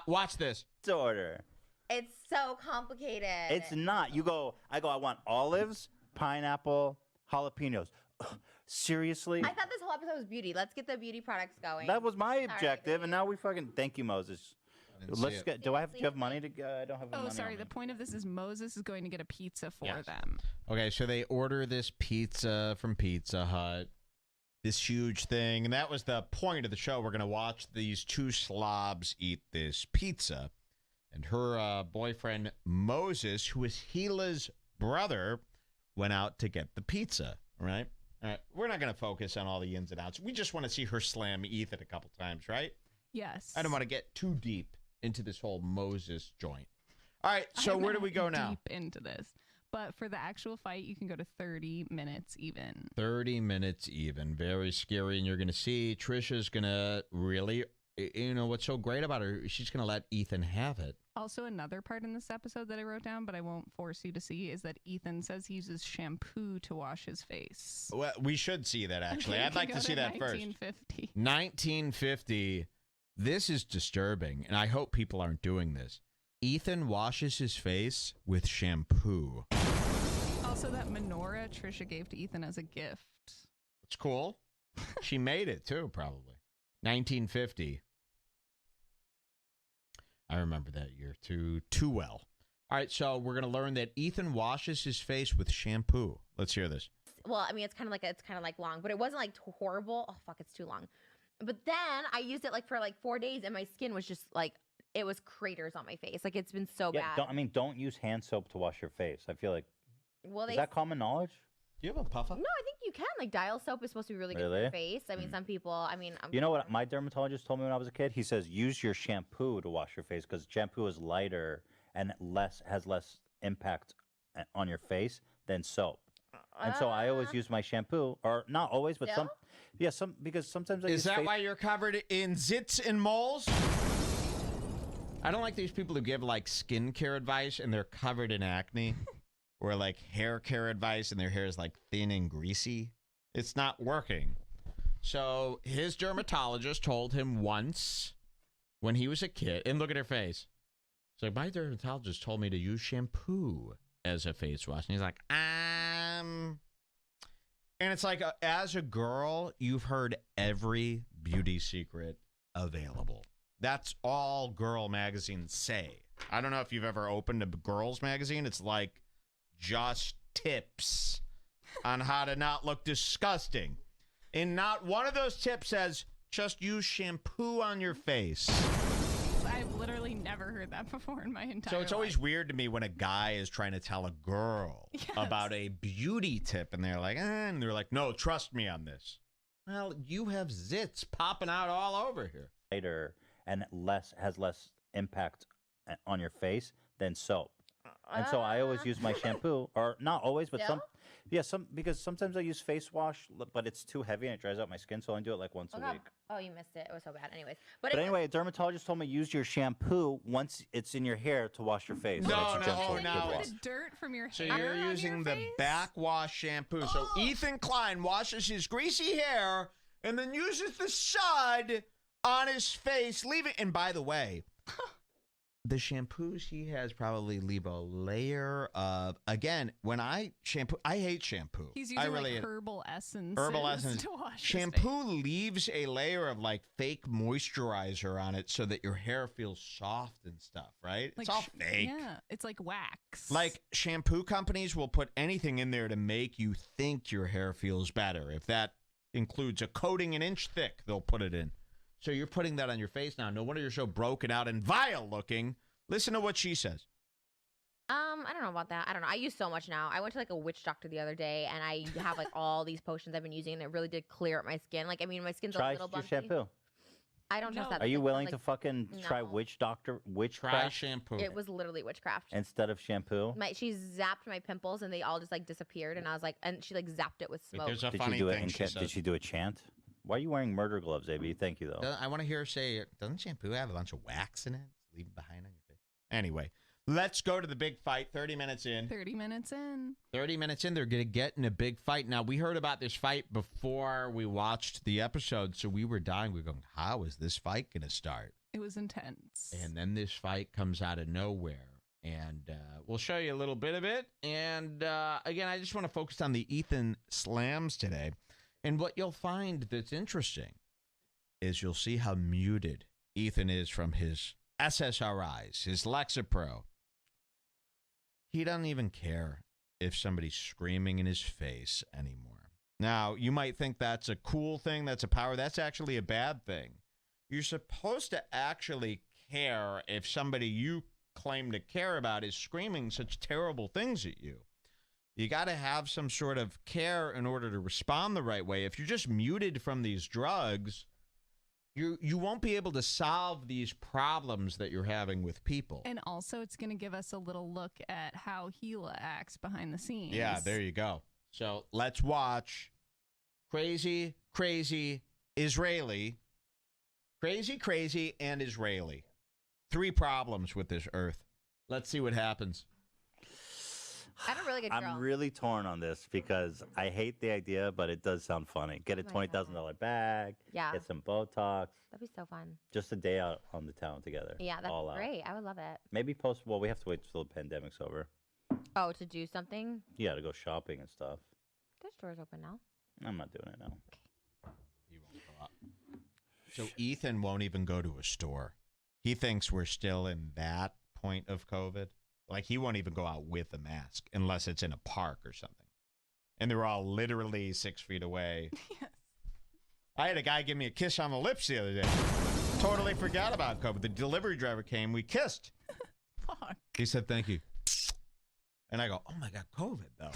Watch this. Order. It's so complicated. It's not. I want olives, pineapple, jalapenos. Seriously? I thought this whole episode was beauty. Let's get the beauty products going. That was my objective, baby. and now we fucking thank you, Moses. Let's get. Do you have money to? I don't have. Oh, money sorry. on The me. point of this is Moses is going to get a pizza for them. Okay, so they order this pizza from Pizza Hut, this huge thing, and that was the point of the show. We're gonna watch these two slobs eat this pizza, and her boyfriend Moses, who is Hila's brother, went out to get the pizza. Right? All right. We're not gonna focus on all the ins and outs. We just want to see her slam Ethan a couple times, right? Yes. I don't want to get too deep into this whole Moses joint. All right, so where do we go now? Deep into this. But for the actual fight, you can go to 30 minutes even. 30 minutes even. Very scary. And you're going to see Trisha's going to really, what's so great about her, she's going to let Ethan have it. Also, another part in this episode that I wrote down, but I won't force you to see, is that Ethan says he uses shampoo to wash his face. Well, we should see that, actually. Okay, I'd like to see that first. 1950. 1950. This is disturbing, and I hope people aren't doing this. Ethan washes his face with shampoo. Also, that menorah Trisha gave to Ethan as a gift. It's cool. She made it, too, probably. 1950. I remember that year, too well. All right, so we're going to learn that Ethan washes his face with shampoo. Let's hear this. Well, I mean, it's kind of like long, but it wasn't like horrible. Oh, fuck, it's too long. But then I used it for 4 days, and my skin was just it was craters on my face. Like, it's been so bad. Don't use hand soap to wash your face. I feel like. Is that common knowledge? Do you have a puffer? No, I think you can. Like, dial soap is supposed to be really good for your face. I mean, some people. You know what my dermatologist told me when I was a kid? He says use your shampoo to wash your face because shampoo is lighter and has less impact on your face than soap. And so I always use my shampoo, or not always, but because sometimes I use. Is that why you're covered in zits and moles? I don't like these people who give skincare advice and they're covered in acne, or hair care advice and their hair is thin and greasy. It's not working. So his dermatologist told him once when he was a kid, and look at her face. It's like, my dermatologist told me to use shampoo as a face wash, and he's like, And it's like, as a girl, you've heard every beauty secret available. That's all girl magazines say. I don't know if you've ever opened a girls magazine. It's like just tips on how to not look disgusting. And not one of those tips says, just use shampoo on your face. I've literally never heard that before in my entire life. So it's always weird to me when a guy is trying to tell a girl about a beauty tip, and they're like, and they're like, no, trust me on this. Well, you have zits popping out all over here. Lighter and has less impact on your face than soap. And so I always use my shampoo, or not always, but because sometimes I use face wash, but it's too heavy and it dries out my skin, so I only do it once a week. Oh, you missed it. It was so bad. Anyways, but anyway, a dermatologist told me use your shampoo once it's in your hair to wash your face. No. The dirt from your hair. So you're using the backwash shampoo. So Ethan Klein washes his greasy hair and then uses the sud on his face, leaving. And by the way, the shampoos he has probably leave a layer of, again, when I shampoo, I hate shampoo. He's using herbal essence. Herbal essence. To wash shampoo leaves a layer of fake moisturizer on it so that your hair feels soft and stuff, right? It's all fake. Yeah, it's like wax. Shampoo companies will put anything in there to make you think your hair feels better. If that includes a coating an inch thick, they'll put it in. So you're putting that on your face now. No wonder you're so broken out and vile looking. Listen to what she says. I don't know about that. I don't know. I use so much now. I went to a witch doctor the other day, and I have all these potions I've been using, and it really did clear up my skin. My skin's a little bumpy. Try your shampoo. I don't trust that. Are you willing to fucking try witchcraft? Try shampoo. It was literally witchcraft. Instead of shampoo? She zapped my pimples, and they all just disappeared, and I was and she zapped it with smoke. There's a funny thing she says. Did she do a chant? Why are you wearing murder gloves, AB? Thank you, though. I want to hear her say, doesn't shampoo have a bunch of wax in it? Leave it behind on your face. Anyway, Let's go to the big fight. 30 minutes in. 30 minutes in. 30 minutes in, they're going to get in a big fight. Now, we heard about this fight before we watched the episode, so we were dying. We were going, how is this fight going to start? It was intense. And then this fight comes out of nowhere. And we'll show you a little bit of it. And again, I just want to focus on the Ethan slams today. And what you'll find that's interesting is you'll see how muted Ethan is from his SSRIs, his Lexapro. He doesn't even care if somebody's screaming in his face anymore. Now, you might think that's a cool thing, that's a power. That's actually a bad thing. You're supposed to actually care if somebody you claim to care about is screaming such terrible things at you. You got to have some sort of care in order to respond the right way. If you're just muted from these drugs, you won't be able to solve these problems that you're having with people. And also, it's going to give us a little look at how Hila acts behind the scenes. Yeah, there you go. So let's watch Crazy, Crazy, Israeli. Crazy, Crazy, and Israeli. 3 problems with this earth. Let's see what happens. I have a really good girl. I'm really torn on this because I hate the idea, but it does sound funny. Get a Oh my God. $20,000 bag. Yeah. Get some Botox. That'd be so fun. Just a day out on the town together. Yeah, that's all out. great. I would love it. Maybe post. Well, we have to wait till the pandemic's over. Oh, to do something? Yeah, to go shopping and stuff. There's stores open now. I'm not doing it now. He won't go out. So Ethan won't even go to a store. He thinks we're still in that point of COVID. Like, he won't even go out with a mask unless it's in a park or something. And they're all literally 6 feet away. Yes. I had a guy give me a kiss on the lips the other day. Totally forgot about COVID. The delivery driver came. We kissed. Fuck. He said, thank you. And I go, oh, my God, COVID, though.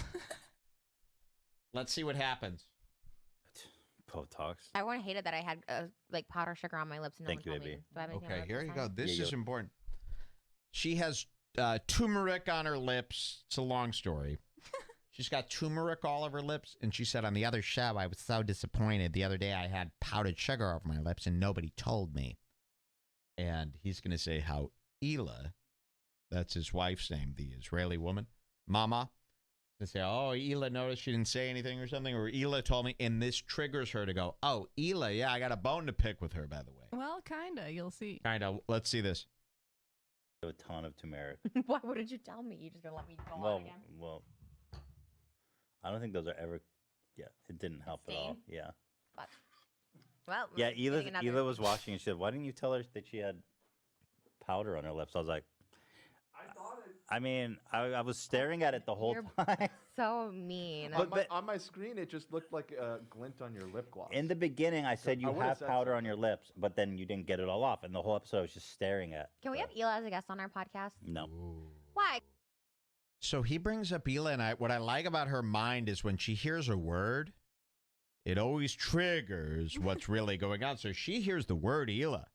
Let's see what happens. Botox. Everyone hated that I had like powder sugar on my lips. And no Thank one you, told me. baby. Do I have anything on Okay, my here lips you this go. time? This Yeah, is important. She has turmeric on her lips. It's a long story. She's got turmeric all over her lips, and she said on the other show, I was so disappointed. The other day I had powdered sugar over my lips, and nobody told me. And he's going to say how Hila, that's his wife's name, the Israeli woman, Mama, to say, oh, Hila noticed she didn't say anything or something, or Hila told me, and this triggers her to go, oh, Hila, yeah, I got a bone to pick with her, by the way. Well, kinda. You'll see. Kind of. Let's see this. A ton of turmeric. Why wouldn't you tell me? You just gonna let me go on well, again? well, I don't think those are ever. Yeah, it didn't help at all. Stain? Yeah. But, well, Yeah, I'm getting another- Hila was watching and she said, why didn't you tell her that she had powder on her lips? I was like, I mean, I was staring at it the whole You're time. so mean. But- On my screen, it just looked like a glint on your lip gloss. In the beginning, I said I you would've have said powder on something. your lips, but then you didn't get it all off. And the whole episode I was just staring at. Can we have Hila as a guest on our podcast? No. Why? So he brings up Hila, and what I like about her mind is when she hears a word, it always triggers what's really going on. So she hears the word Hila,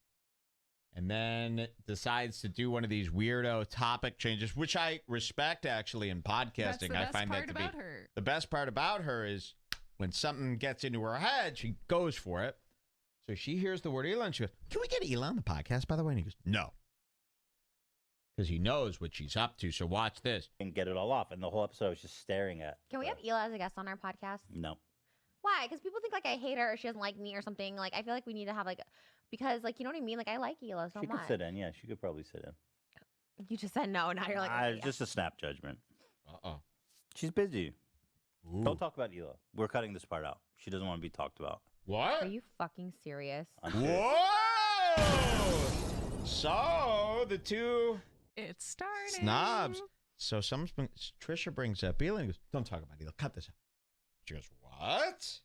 and then decides to do one of these weirdo topic changes, which I respect actually in podcasting. That's the I best find part that to be about her. the best part about her is when something gets into her head, she goes for it. So she hears the word Hila, and she goes, "Can we get Hila on the podcast, by the way?" And he goes, "No." Because he knows what she's up to. So watch this. Didn't get it all off. And the whole episode I was just staring at. Can we have Hila as a guest on our podcast? No. Why? Because people think like I hate her or she doesn't like me or something. Like I feel like we need to have like, because like you know what I mean. Like I like Hila so She much. could sit in. Yeah, she could probably sit in. You just said no. Now you're like, okay, yeah. Just a snap judgment. Uh-oh. She's busy. Ooh. Don't talk about Hila. We're cutting this part out. She doesn't want to be talked about. What? Are you fucking serious? I'm serious. Whoa! So the two It's starting. snobs. So Trisha brings up Hila and he goes, "Don't talk about Hila. Cut this out." She goes, "What?"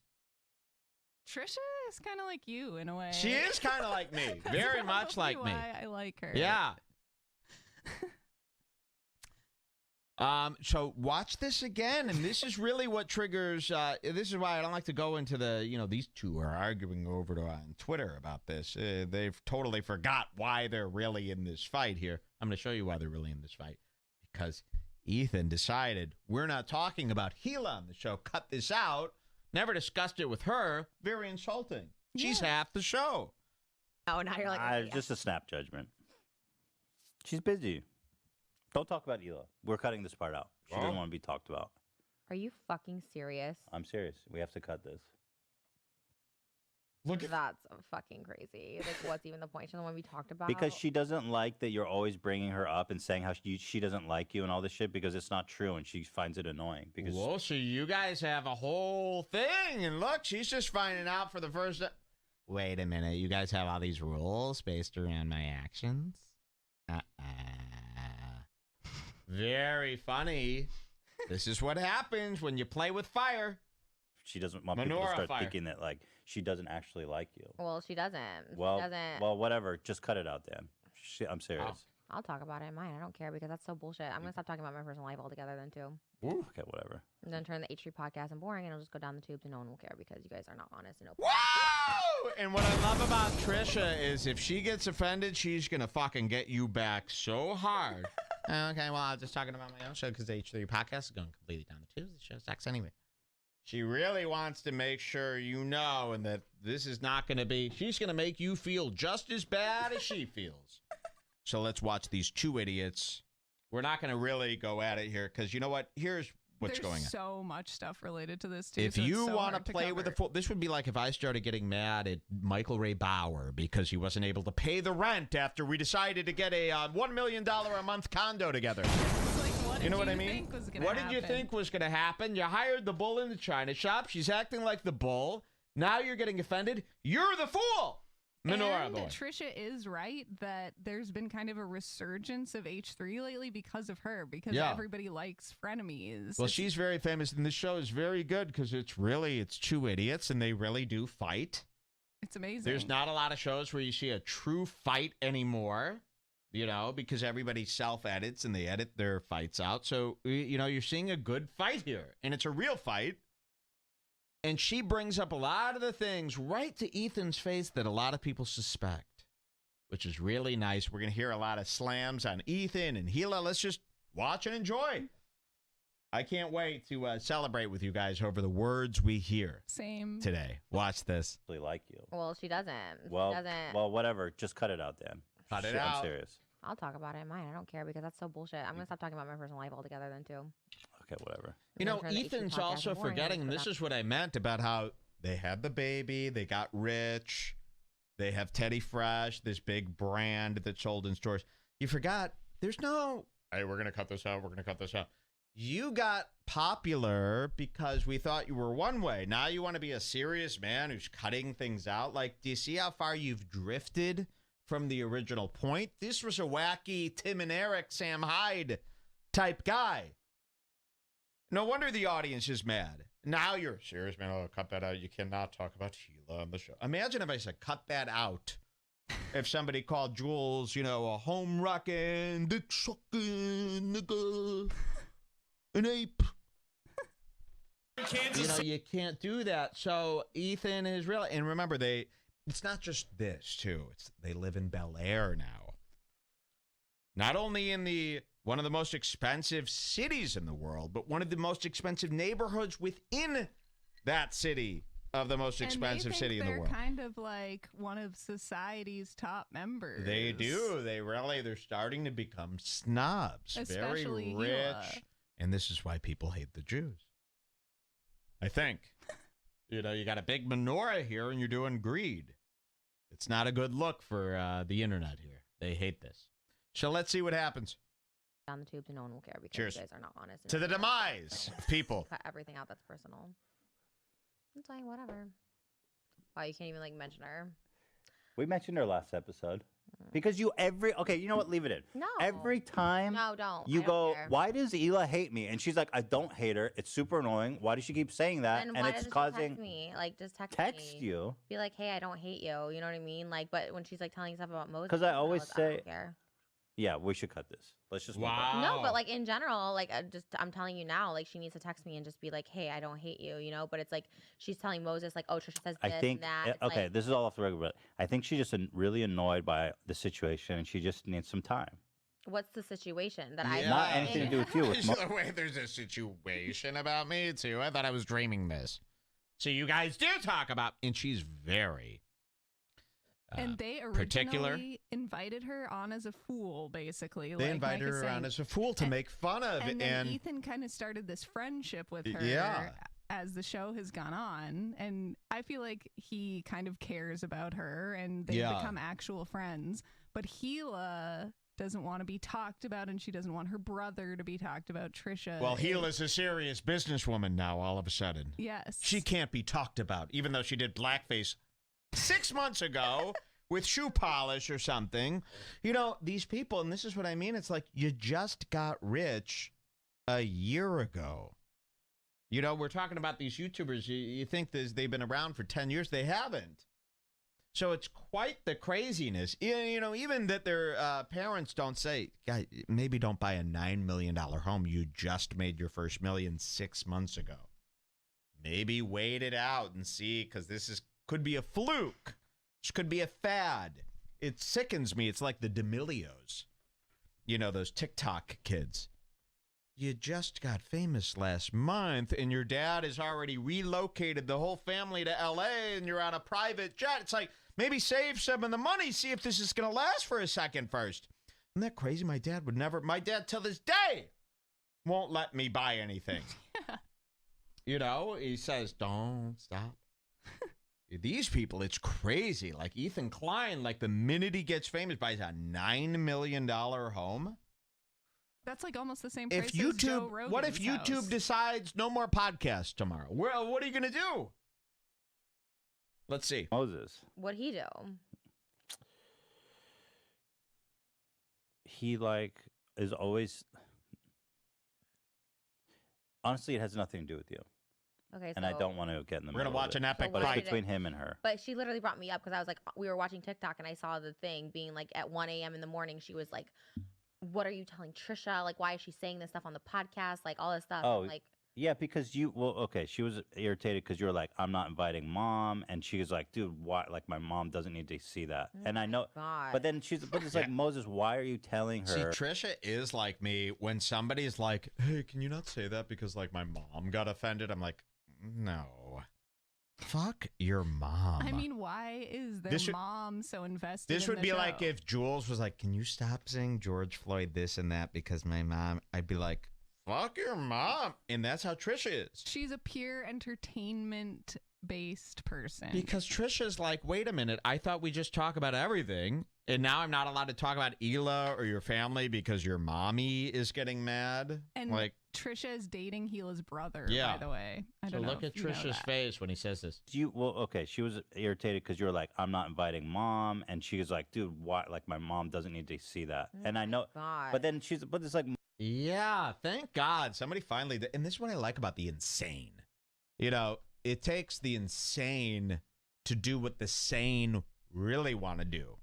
Trisha is kind of like you in a way. She is kind of like me, very That's much like probably me. why I like her. Yeah. So watch this again, and this is really what triggers. This is why I don't like to go into the. These two are arguing over on Twitter about this. They've totally forgot why they're really in this fight here. I'm going to show you why they're really in this fight, because Ethan decided we're not talking about Hila on the show. Cut this out. Never discussed it with her. Very insulting. She's Yeah. half the show. Oh, now you're like, okay, yeah. Just a snap judgment. She's busy. Don't talk about Hila. We're cutting this part out. She doesn't want to be talked about. Are you fucking serious? I'm serious. We have to cut this. Look at That's fucking crazy. Like, what's even the point? She doesn't want to be talked about. Because she doesn't like that you're always bringing her up and saying how she doesn't like you and all this shit because it's not true and she finds it annoying. Because Whoa, so you guys have a whole thing, and look, she's just finding out for the first time. Wait a minute, you guys have all these rules based around my actions? Very funny. This is what happens when you play with fire. she doesn't want people to Menorah start fire. thinking that like she doesn't actually like you. Well, she doesn't. Well, she doesn't. well, whatever. Just cut it out, Dan. I'm serious. I'll talk about it in mine. I don't care because that's so bullshit. I'm gonna stop talking about my personal life altogether then too. Okay, whatever. And then turn the H3 podcast and boring, and it'll just go down the tubes, and no one will care because you guys are not honest and open. Whoa! And what I love about Trisha is if she gets offended, she's gonna fucking get you back so hard. Okay, well, I was just talking about my own show because the H3 podcast is going completely down the tubes. The show sucks anyway. She really wants to make sure you know, and that this is not going to be. She's going to make you feel just as bad as she feels. So let's watch these two idiots. We're not going to really go at it here because you know what? Here's what's going on. There's so much stuff related to this too. If so it's you so want to hard play with the cover. full, this would be like if I started getting mad at Michael Ray Bauer because he wasn't able to pay the rent after we decided to get a $1 million a month condo together. It's like, what You know did what I you mean? think was gonna What did you happen? think was going to happen? You hired the bull in the china shop. She's acting like the bull. Now you're getting offended. You're the fool. Menorah And boy. Trisha is right that there's been kind of a resurgence of H3 lately because of her, because Yeah. everybody likes Frenemies. Well, It's- she's very famous, and this show is very good because it's two idiots, and they really do fight. it's amazing. There's not a lot of shows where you see a true fight anymore, you know, because everybody self-edits and they edit their fights out. So, you know, you're seeing a good fight here, and it's a real fight. And she brings up a lot of the things right to Ethan's face that a lot of people suspect, which is really nice. We're going to hear a lot of slams on Ethan and Hila. Let's just watch and enjoy. I can't wait to celebrate with you guys over the words we hear Same. today. Watch this. Really like you. Well, she doesn't. Well, she doesn't. well, whatever. Just cut it out, Dan. Cut it Shit, out. I'm serious. I'll talk about it in mine. I don't care because that's so bullshit. I'm gonna stop talking about my personal life altogether then too. Okay, whatever. You I'm know, gonna turn the H3 Ethan's podcast also and boring, forgetting, and it'll this just is what I meant about how they had the baby, they got rich, they have Teddy Fresh, this big brand that's sold in stores. You forgot, there's no, hey, we're going to cut this out, we're going to cut this out. You got popular because we thought you were one way. Now you want to be a serious man who's cutting things out. Like, do you see how far you've drifted from the original point? This was a wacky Tim and Eric, Sam Hyde type guy. No wonder the audience is mad. Now you're serious, man. Oh, cut that out. You cannot talk about Hila on the show. Imagine if I said, cut that out. If somebody called Jules, you know, a home wrecking, dick sucking, nigga, an ape. You know, you can't do that. So Ethan is really, and remember, it's not just this, too. They live in Bel Air now. Not only in one of the most expensive cities in the world, but one of the most expensive neighborhoods within that city of the most expensive city in the world. They're kind of like one of society's top members. They do. They're starting to become snobs. Especially very rich. Hila. And this is why people hate the Jews. I think. You know, you got a big menorah here and you're doing greed. It's not a good look for the internet here. They hate this. So let's see what happens. Down the tubes and no one will care because Cheers. you guys are not honest. and To the open. demise of people. Cut everything out that's personal. It's like whatever. Wow, you can't even like mention her. We mentioned her last episode because you you know what? Leave it in. No. Every time No, don't. you I don't go, care. why does Hila hate me? And she's like, I don't hate her. It's super annoying. Why does she keep saying that? Then And why it's doesn't she causing text me? Like just text text me. you. Be like, hey, I don't hate you. You know what I mean? Like, but when she's like telling you stuff about Moses, 'Cause I always I say- don't care. Yeah, we should cut this. Let's just move on. Wow. No, Oh. but like in general, like I'm telling you now, like she needs to text me and just be like, hey, I don't hate you, you know. But it's like she's telling Moses, like, oh, Trisha says this I think and that. It's okay, like, this is all off the record, but I think she's just really annoyed by the situation, and she just needs some time. what's the situation that Yeah. Not anything to do with you. With Wait, there's a situation about me, too. I thought I was dreaming this. So you guys do talk about, and she's very And they particular. originally invited her on as a fool, basically. They like invited Mike is her on saying. as a fool to make fun of. And then Ethan kind of started this friendship with her Yeah. as the show has gone on. And I feel like he kind of cares about her and they've become actual friends. But Hila doesn't want to be talked about, and she doesn't want her brother to be talked about. Trisha. Well, Hila's a serious businesswoman now, all of a sudden. Yes. She can't be talked about, even though she did blackface 6 months ago with shoe polish or something. You know, these people, and this is what I mean, it's like you just got rich a year ago. You know, we're talking about these YouTubers. You think they've been around for 10 years. They haven't. So it's quite the craziness. You know, even that their parents don't say, "Guy, maybe don't buy a $9 million home. You just made your first million 6 months ago. Maybe wait it out and see, because could be a fluke. This could be a fad." It sickens me. It's like the D'Amelios. You know, those TikTok kids. You just got famous last month, and your dad has already relocated the whole family to L.A., and you're on a private jet. It's like, maybe save some of the money, see if this is going to last for a second first. Isn't that crazy? My dad till this day won't let me buy anything. You know, he says, don't stop. These people, it's crazy. Like Ethan Klein, like the minute he gets famous, buys a $9 million home. That's like almost the same price If as Joe YouTube, Rogan's what if YouTube house. decides no more podcasts tomorrow? Well, what are you going to do? Let's see. Moses. What'd he do? He is always. Honestly, it has nothing to do with you, Okay, so and I don't want to get in the We're middle. going to watch of an epic So But why fight. it's between him and her. But she literally brought me up because I was like, we were watching TikTok and I saw the thing being like at 1 a.m. in the morning. She was like, "What are you telling Trisha? Like, why is she saying this stuff on the podcast? Like, all this stuff." Oh, I'm like, Yeah, because she was irritated because you were like, I'm not inviting mom, and she was like, dude, why? Like, my mom doesn't need to see that, and I know. God. But then it's like, Moses, why are you telling See, her? Trisha is like me. When somebody's like, "Hey, can you not say that because like my mom got offended?" I'm like, no. Fuck your mom. I mean, why is their This would- mom so invested This in would the be show? like if Jules was like, "Can you stop saying George Floyd this and that because my mom?" I'd be like, fuck your mom. And that's how Trisha is. She's a pure entertainment-based person. Because Trisha's like, wait a minute, I thought we just talk about everything, and now I'm not allowed to talk about Hila or your family because your mommy is getting mad. And like, Trisha is dating Hila's brother, Yeah. by the way. I so don't know look if at you know Trisha's that. face when he says this. She was irritated because you were like, I'm not inviting mom, and she was like, dude, why? Like, my mom doesn't need to see that, and I know. God. But then it's like, Yeah, thank God. Somebody finally, and this is what I like about the insane. You know, it takes the insane to do what the sane really want to do.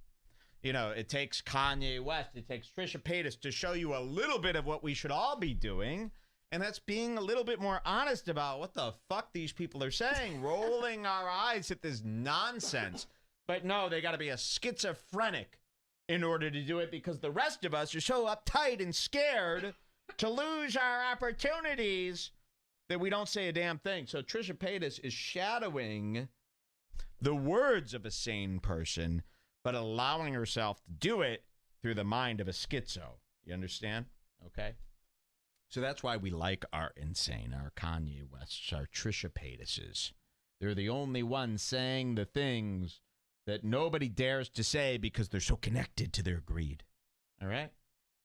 You know, it takes Kanye West, it takes Trisha Paytas to show you a little bit of what we should all be doing. And that's being a little bit more honest about what the fuck these people are saying, rolling our eyes at this nonsense. But no, they got to be a schizophrenic in order to do it, because the rest of us are so uptight and scared to lose our opportunities that we don't say a damn thing. So Trisha Paytas is shadowing the words of a sane person, but allowing herself to do it through the mind of a schizo. You understand? Okay? So that's why we like our insane, our Kanye Wests, our Trisha Paytases. They're the only ones saying the things that nobody dares to say because they're so connected to their greed. All right?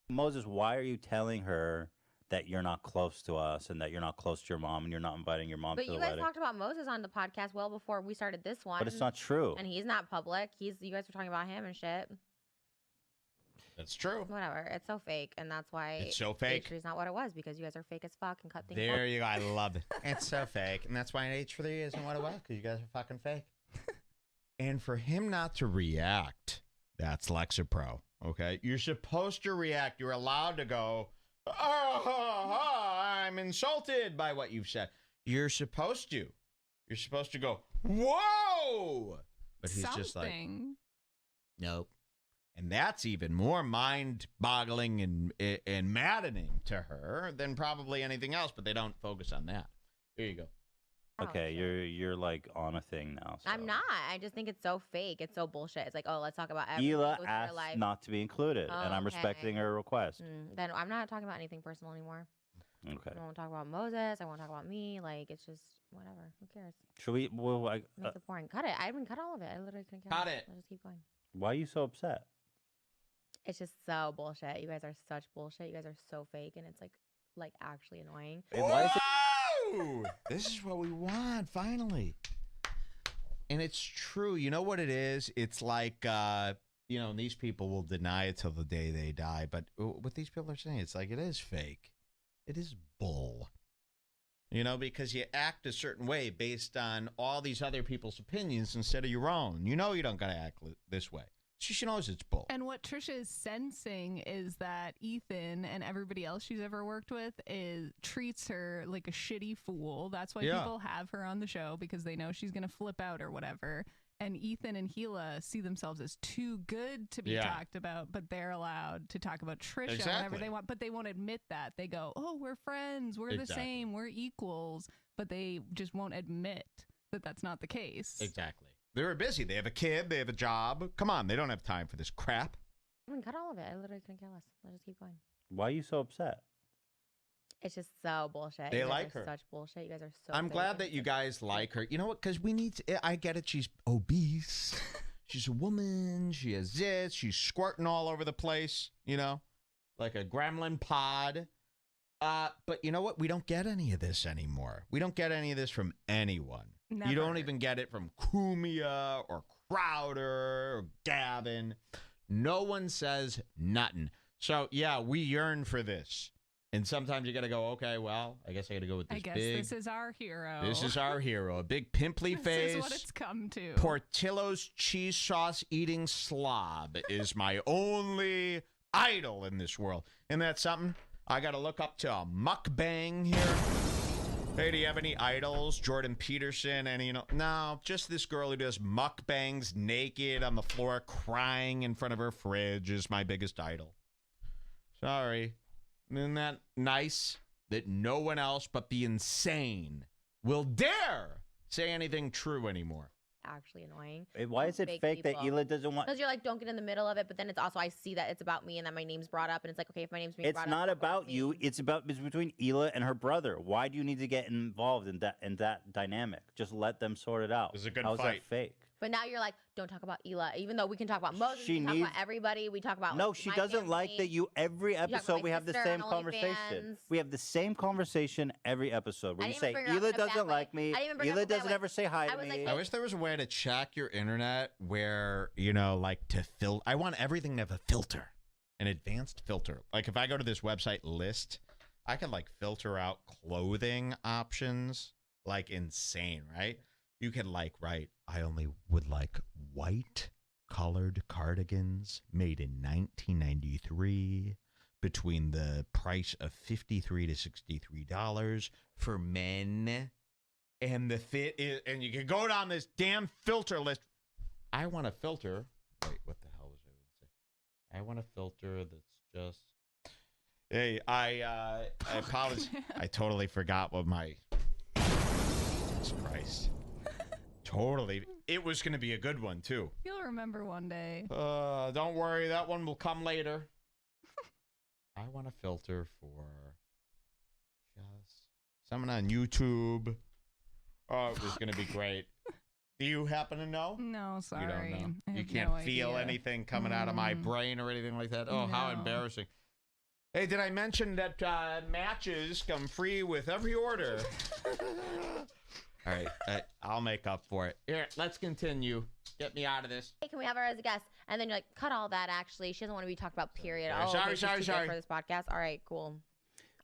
Moses, why are you telling her that you're not close to us and that you're not close to your mom and you're not inviting your mom But to you the guys wedding? talked about Moses on the podcast well before we started this one. But it's not true. And he's not public. You guys were talking about him and shit. That's true. Whatever. It's so fake, and that's why It's so fake. H3 is not what it was, because you guys are fake as fuck and cut things. There off. you go. I love it. It's so fake. And that's why an H3 isn't what it was, because you guys are fucking fake. And for him not to react, that's Lexapro. Okay? You're supposed to react. You're allowed to go, I'm insulted by what you've said. You're supposed to. You're supposed to go, whoa! But he's just like, nope. And that's even more mind-boggling and maddening to her than probably anything else, but they don't focus on that. Here you go. Okay, shit. you're like on a thing now. So. I'm not. I just think it's so fake. It's so bullshit. It's like, oh, let's talk about everything Hila with asked your life. not to be included, and I'm respecting her request. Then I'm not talking about anything personal anymore. Okay. I won't talk about Moses. I won't talk about me. Like, it's just whatever. Who cares? Should we? Well, Makes it boring. Cut it. I even cut all of it. I literally couldn't care. Cut less. it. Let's just keep going. why are you so upset? It's just so bullshit. You guys are such bullshit. You guys are so fake, and it's like actually annoying. And why is it? Whoa! This is what we want, finally. And it's true. You know what it is? It's like, and these people will deny it till the day they die. But what these people are saying, it's like, it is fake. It is bull. Because you act a certain way based on all these other people's opinions instead of your own. You don't got to act this way. She knows it's bull. And what Trisha is sensing is that Ethan and everybody else she's ever worked with treats her like a shitty fool. That's why people have her on the show, because they know she's going to flip out or whatever. And Ethan and Hila see themselves as too good to be talked about, but they're allowed to talk about Trisha whenever they want. But they won't admit that. They go, oh, we're friends. We're the same. We're equals. But they just won't admit that that's not the case. Exactly. They're busy. They have a kid. They have a job. Come on. They don't have time for this crap. I mean, cut all of it. I literally couldn't care less. Let's just keep going. Why are you so upset? It's just so bullshit. They you guys like are her. Such bullshit. You guys are so. I'm glad that you guys like her. You know what? Because we need to, I get it. She's obese. She's a woman. She has this. She's squirting all over the place, like a gremlin pod. But you know what? We don't get any of this anymore. We don't get any of this from anyone. Never. You don't even get it from Kumia or Crowder or Gavin. No one says nothing. So, yeah, we yearn for this. And sometimes you got to go, okay, well, I guess I got to go with this this is our hero. This is our hero. A big pimply face. This is what it's come to. Portillo's cheese sauce eating slob is my only idol in this world. Isn't that something? I got to look up to a mukbang here. Hey, do you have any idols? Jordan Peterson, no, just this girl who does mukbangs naked on the floor crying in front of her fridge is my biggest idol. Sorry. Isn't that nice that no one else but the insane will dare say anything true anymore? Actually annoying. Why is it fake that Hila doesn't want? Because you're like, don't get in the middle of it, but then it's also I see that it's about me and that my name's brought up, and it's like, okay, if my name's being brought up, it's not about you. It's between Hila and her brother. Why do you need to get involved in that dynamic? Just let them sort it out. It's a good How's fight. that fake? But now you're like, don't talk about Hila, even though we can talk about Moses, we can talk about everybody. We talk about no, she doesn't like that. Every episode we have the same conversation. We have the same conversation every episode where you say Hila doesn't like me. Hila doesn't ever say hi to me. I wish there was a way to check your internet where I want everything to have a filter, an advanced filter. Like if I go to this website list, I can filter out clothing options like insane, right? You can write, I only would like white colored cardigans made in 1993 between the price of $53 to $63 for men. And the fit is, and you can go down this damn filter list. I want a filter. Wait, what the hell was I going to say? I want a filter that's just. Hey, I apologize. I totally forgot what my. Jesus Christ. Totally. It was going to be a good one, too. You'll remember one day. Don't worry. That one will come later. I want a filter for just someone on YouTube. Oh, it was going to be great. Do you happen to know? No, sorry. You don't know. I You have can't no feel idea. anything coming out of my brain or anything like that? Oh, how No. embarrassing. Hey, did I mention that matches come free with every order? All right, I'll make up for it. Here, let's continue. Get me out of this. Hey, can we have her as a guest? And then you're like, cut all that. Actually, she doesn't want to be talked about. Period. Sorry, okay, she's too good sorry. for this podcast. All right, cool.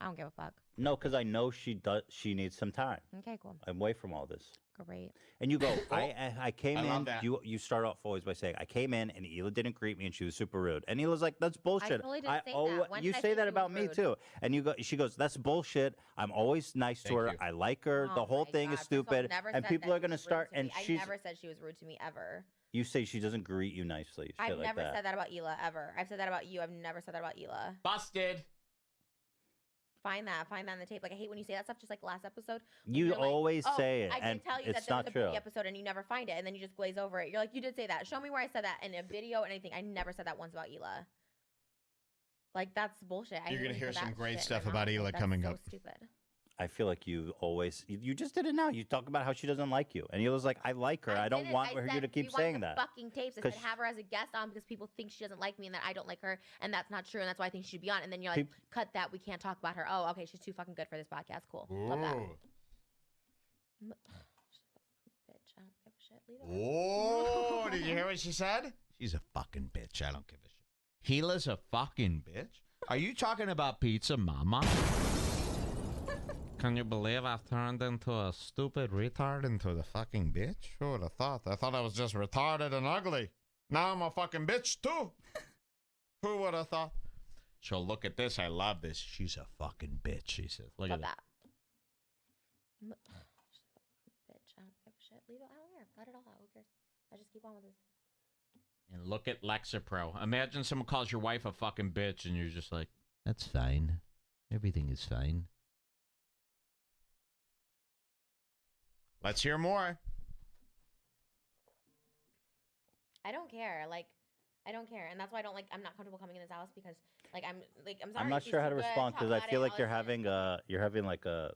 I don't give a fuck. No, because I know she does. She needs some time. Okay, cool. I'm away from all this. Great. And you go, I came I in. love that. You start off always by saying, I came in and Hila didn't greet me and she was super rude. And Hila's like, that's bullshit. I totally didn't say that. When you did I say say that she about was me rude? too. And she goes, that's bullshit. I'm always nice to Thank her. you. I like her. Oh the whole my thing God. is First of all, stupid. never And said people that are gonna she was rude start. to And me. I she's. never said she was rude to me ever. You say she doesn't greet you nicely. Shit I've like never that. said that about Hila ever. I've said that about you. I've never said that about Hila. Busted. Find that in the tape. Like I hate when you say that stuff. Just like last episode. You You're like, always "Oh, say it, I and did tell you it's that there not was a true. big episode and you never find it, and then you just glaze over it. You're like, you did say that. Show me where I said that in a video or anything. I never said that once about Hila. Like that's bullshit. You're gonna hear some great stuff in my about mouth. Hila Like, coming that's up. so stupid. I feel like you always, you just did it now. You talk about how she doesn't like you. And Hila's like, I like her. I don't didn't. want I you said to keep rewind saying the that. Fucking tapes. I said 'Cause have her as a guest on because people think she doesn't like me and that I don't like her, and that's not true, and that's why I think she should be on. And then you're like, cut that. We can't talk about her. Oh, okay, she's too fucking good for this podcast. Cool. Love that. Bitch, I don't give a shit. Leave it. Oh, did you hear what she said? She's a fucking bitch. I don't give a shit. Hila's a fucking bitch? Are you talking about Pizza Mama? Can you believe I've turned into a stupid retard into the fucking bitch? Who would have thought? I thought I was just retarded and ugly. Now I'm a fucking bitch too. Who would have thought? So look at this. I love this. She's a fucking bitch, she says. Look Love at that. Bitch, I don't give a shit. Leave it. I don't care. Cut it all out. Who cares? I just keep on with this. And look at Lexapro. Imagine someone calls your wife a fucking bitch and you're just like, that's fine. Everything is fine. Let's hear more. I don't care. Like, I don't care, and that's why I'm not comfortable coming in this house because, like, I'm sorry. I'm not she's sure how to too good, respond talk because I about feel it, like all you're this having like a.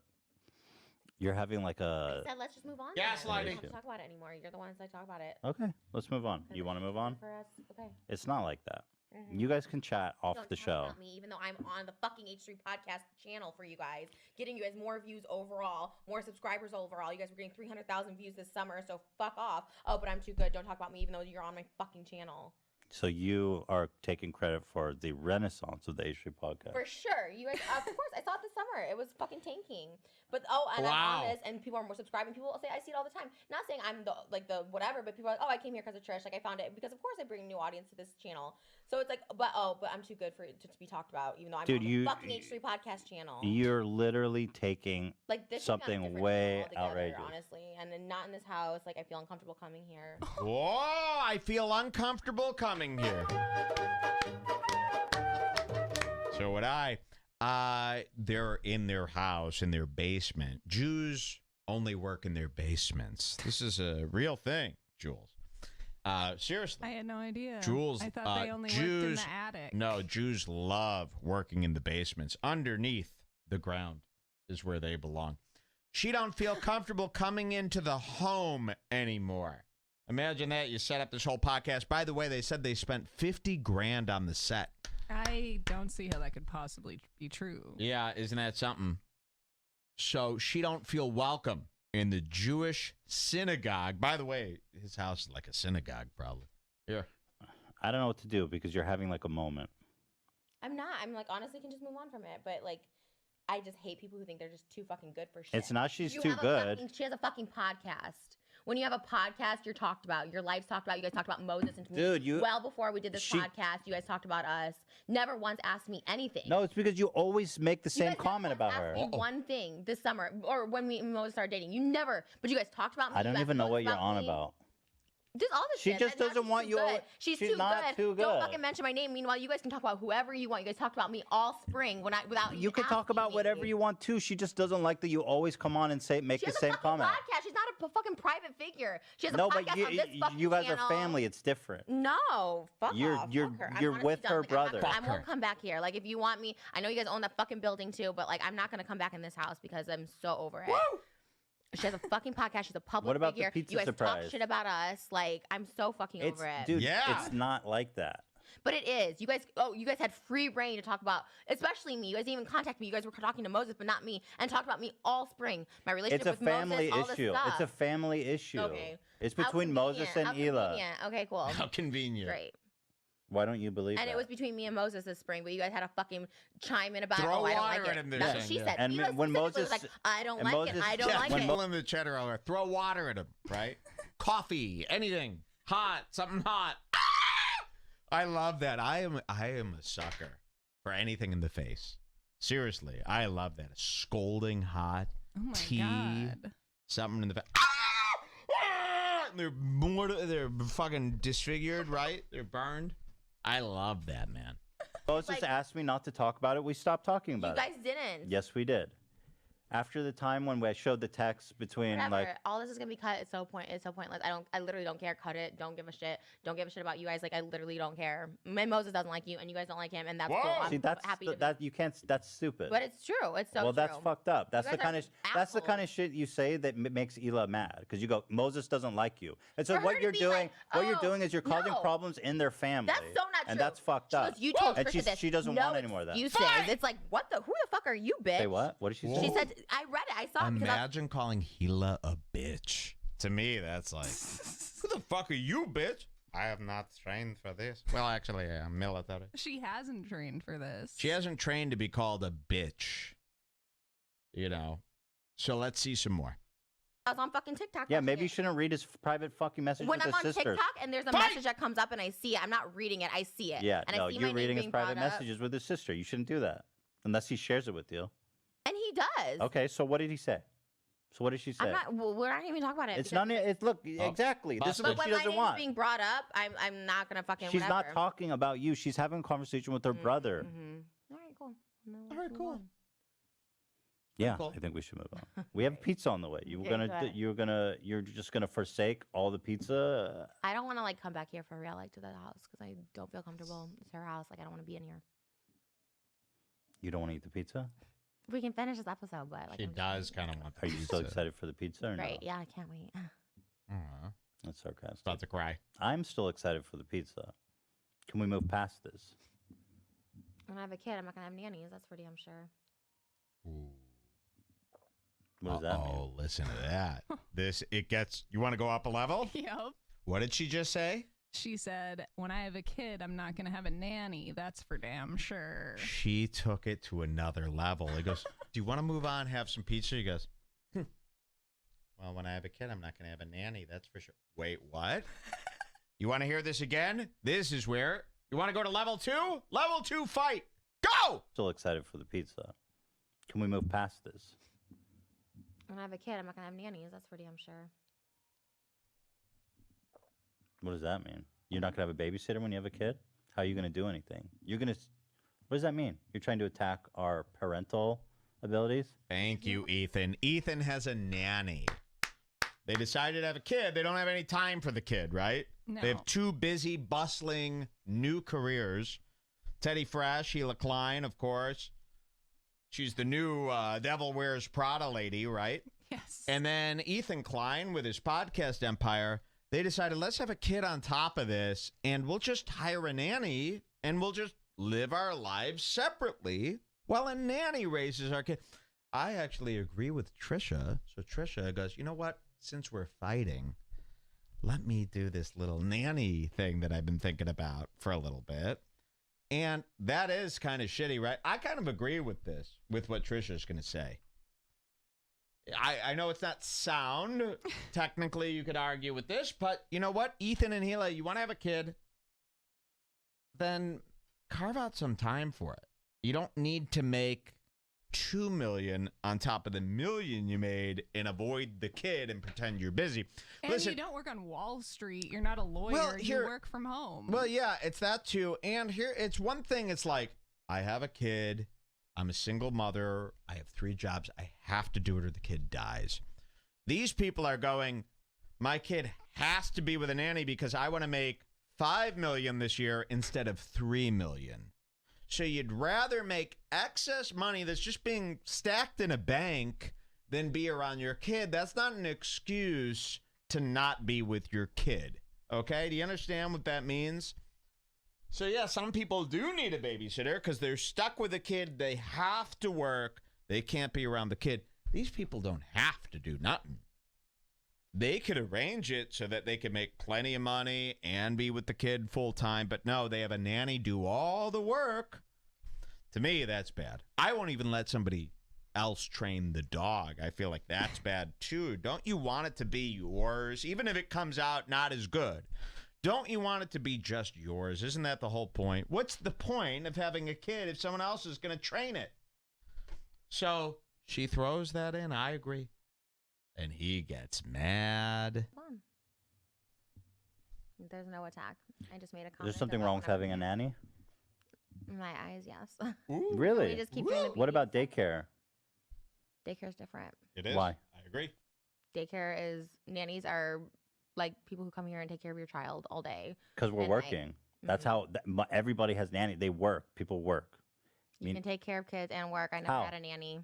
shit. I said, let's just move on. Gaslighting. Then. I don't have to talk about it anymore. You're the ones that talk about it. Okay, let's move on. You want to move on? For us, okay. It's not like that. Mhm. You guys can chat off Don't the talk show. about me, even though I'm on the fucking H3 podcast channel for you guys, getting you guys more views overall, more subscribers overall. You guys were getting 300,000 views this summer, so fuck off. Oh, but I'm too good. Don't talk about me, even though you're on my fucking channel. So you are taking credit for the renaissance of the H3 podcast. For sure. You guys, of course, I saw it this summer. It was fucking tanking. But, and Wow. I'm on this, and people are more subscribing. People will say, I see it all the time. Not saying I'm the whatever, but people are like, oh, I came here because of Trish. Like, I found it. Because, of course, I bring a new audience to this channel. So it's like, but I'm too good for it to be talked about, even though I'm on the fucking H3 podcast channel. You're literally taking Like, this should be on a something different way channel altogether, outrageous. honestly. And then not in this house. Like, I feel uncomfortable coming here. Whoa, I feel uncomfortable coming here. So would I. They're in their house, in their basement. Jews only work in their basements. This is a real thing, Jules. Seriously. I had no idea. Jules, I thought they only worked in the attic. No, Jews love working in the basements. Underneath the ground is where they belong. She don't feel comfortable coming into the home anymore. Imagine that. You set up this whole podcast. By the way, they said they spent $50,000 on the set. I don't see how that could possibly be true. Yeah, isn't that something? So she don't feel welcome in the Jewish synagogue. By the way, his house is like a synagogue, probably. Yeah. I don't know what to do because you're having like a moment. I'm not. I'm like, honestly, can just move on from it. But, like, I just hate people who think they're just too fucking good for shit. It's not she's You too have a good. she has a fucking podcast. When you have a podcast, you're talked about. Your life's talked about. You guys talked about Moses and Dude, you- well before we did this podcast. You guys talked about us. Never once asked me anything. No, it's because you always make the You same guys never comment once about her. asked me one thing this summer, or when we and Moses started dating. You never. But you guys talked about me. I you don't guys even know what posted you're on me. about. Just all this She shit. just And now doesn't she's want too you good. all- She's she's too not good. too Don't good. fucking mention my name. Meanwhile, you guys can talk about whoever you want. You guys talked about me all spring without You even can talk asking about me. whatever you want to. She just doesn't like that you always come on and make She the has same a fucking comment. podcast. She's not a fucking private figure. She has a No, podcast but on this fucking you guys channel. are family. It's different. No, fuck You're- off. you're- Fuck her. I'm you're honestly with done. her Like, I'm not brother. gonna- I Fuck her. won't come back here. Like, if you want me, I know you guys own that fucking building too, but like, I'm not gonna come back in this house because I'm so over it. She has a fucking podcast. She's a public What about the figure. pizza you guys surprise? talk shit about us. Like, I'm so fucking It's over it. dude, Yeah. it's not like that. But it is. You guys had free reign to talk about, especially me. You guys didn't even contact me. You guys were talking to Moses, but not me, and talked about me all spring. My relationship It's a with family Moses, all issue. this stuff. It's a family issue. Okay. It's How between Moses and convenient. How Hila. convenient. Okay, cool. How convenient. Great. Why don't you believe And that? it was between me and Moses this spring, but you guys had a fucking chime in about Throw it. Oh, I don't water like at it. him, they're That's what saying, she yeah. said. And Hila when specifically was Moses- like, I don't and like Moses- it. I don't Yeah, like when it. people in the chat are all like, throw water at him, right? Coffee, anything. Hot, something hot. I love that. I am a sucker for anything in the face. Seriously, I love that. Scolding hot, Oh my tea, god. something in the face. They're fucking disfigured, right? They're burned. I love that, man. Moses asked me not to talk about it. We stopped talking about it. You guys didn't. Yes, we did. After the time when I showed the text between Whatever. All this is gonna be cut. It's so pointless. I literally don't care. Cut it. Don't give a shit. Don't give a shit about you guys. Like I literally don't care. And Moses doesn't like you, and you guys don't like him, and that's cool. I'm See, that's happy to that you can't. That's stupid. But it's true. It's so well, true. that's fucked up. That's You the guys kind are of that's the kind of shit you say that makes Hila mad because you go Moses doesn't like you, and so For her what to you're be doing, like, you're doing is you're causing no. problems in their family. That's so not true. And that's fucked She up. goes, you told and Trisha this. she doesn't no want any more of that. excuses. It's like, what the? Who the fuck are you, bitch? Say what? What did she say? She said, I read it. I saw it. Imagine calling Hila a bitch. To me, that's like, who the fuck are you, bitch? I have not trained for this. Well, actually, I'm military. She hasn't trained for this. She hasn't trained to be called a bitch. You know. So let's see some more. I was on fucking TikTok. Yeah, maybe you shouldn't read his private fucking message when with I'm his on sisters. TikTok and there's a message that comes up and I see it, I'm not reading it. I see it. Yeah, and no, I see you're my reading name his being private brought up. messages with his sister. You shouldn't do that unless he shares it with you. And he does. Okay, so what did he say? So what did she say? I'm not. Well, we're not even talking about it. It's not. It's look exactly. This is But what she when my doesn't name's want. being brought up, I'm not gonna fucking. She's whatever. not talking about you. She's having a conversation with her brother. All right, cool. No, All right, cool. Yeah, Cool. I think we should move on. We have pizza on the way. You were Okay, you're just gonna forsake all the pizza. I don't want to like come back here for real, like to the house, because I don't feel comfortable. It's her house. Like I don't want to be in here. You don't want to eat the pizza? We can finish this episode, but like She does kind of want the Are you pizza. still excited for the pizza or Great. no? Yeah, I can't wait. That's sarcastic. About to cry. I'm still excited for the pizza. Can we move past this? When I have a kid, I'm not gonna have nannies. That's for damn sure. What does that mean? Oh, listen to that. It gets. You want to go up a level? Yep. What did she just say? She said, when I have a kid, I'm not going to have a nanny. That's for damn sure. She took it to another level. He goes, do you want to move on, have some pizza? He goes, well, when I have a kid, I'm not going to have a nanny. That's for sure. Wait, what? You want to hear this again? This is where. You want to go to level 2? Level 2 fight. Go! Still excited for the pizza. Can we move past this? When I have a kid, I'm not gonna have nannies. That's for damn sure. What does that mean? You're not going to have a babysitter when you have a kid? How are you going to do anything? You're going to... What does that mean? You're trying to attack our parental abilities? Thank you, Ethan. Ethan has a nanny. They decided to have a kid. They don't have any time for the kid, right? No. They have 2 busy, bustling new careers. Teddy Fresh, Hila Klein, of course. She's the new Devil Wears Prada lady, right? Yes. And then Ethan Klein with his podcast empire. They decided, let's have a kid on top of this, and we'll just hire a nanny, and we'll just live our lives separately while a nanny raises our kid. I actually agree with Trisha. So Trisha goes, you know what? Since we're fighting, let me do this little nanny thing that I've been thinking about for a little bit. And that is kind of shitty, right? I kind of agree with this, with what Trisha's going to say. I know it's not sound. Technically, you could argue with this, but you know what? Ethan and Hila, you want to have a kid, then carve out some time for it. You don't need to make $2 million on top of the $1 million you made and avoid the kid and pretend you're busy. And Listen, you don't work on Wall Street. You're not a lawyer. Well, here- you work from home. well, yeah, it's that too. And here, it's one thing. It's like, I have a kid. I'm a single mother. I have 3 jobs. I have to do it or the kid dies. These people are going, my kid has to be with a nanny because I want to make $5 million this year instead of $3 million. So you'd rather make excess money that's just being stacked in a bank than be around your kid. That's not an excuse to not be with your kid. Okay? Do you understand what that means? So, yeah, some people do need a babysitter because they're stuck with a kid. They have to work. They can't be around the kid. These people don't have to do nothing. They could arrange it so that they could make plenty of money and be with the kid full time. But no, they have a nanny do all the work. To me, that's bad. I won't even let somebody else train the dog. I feel like that's bad too. Don't you want it to be yours? Even if it comes out not as good. Don't you want it to be just yours? Isn't that the whole point? What's the point of having a kid if someone else is going to train it? So she throws that in. I agree. And he gets mad. Fun. There's no attack. I just made a comment. Is there something about wrong with whenever having a nanny? In my eyes, yes. Ooh. Really? We just keep doing the What about beauty daycare? stuff. Daycare's different. It is. Why? I agree. Daycare is nannies are like people who come here and take care of your child all day. Because we're And, working. That's how everybody has nanny. They work. People work. You can take care of kids and work. I never How? had a nanny.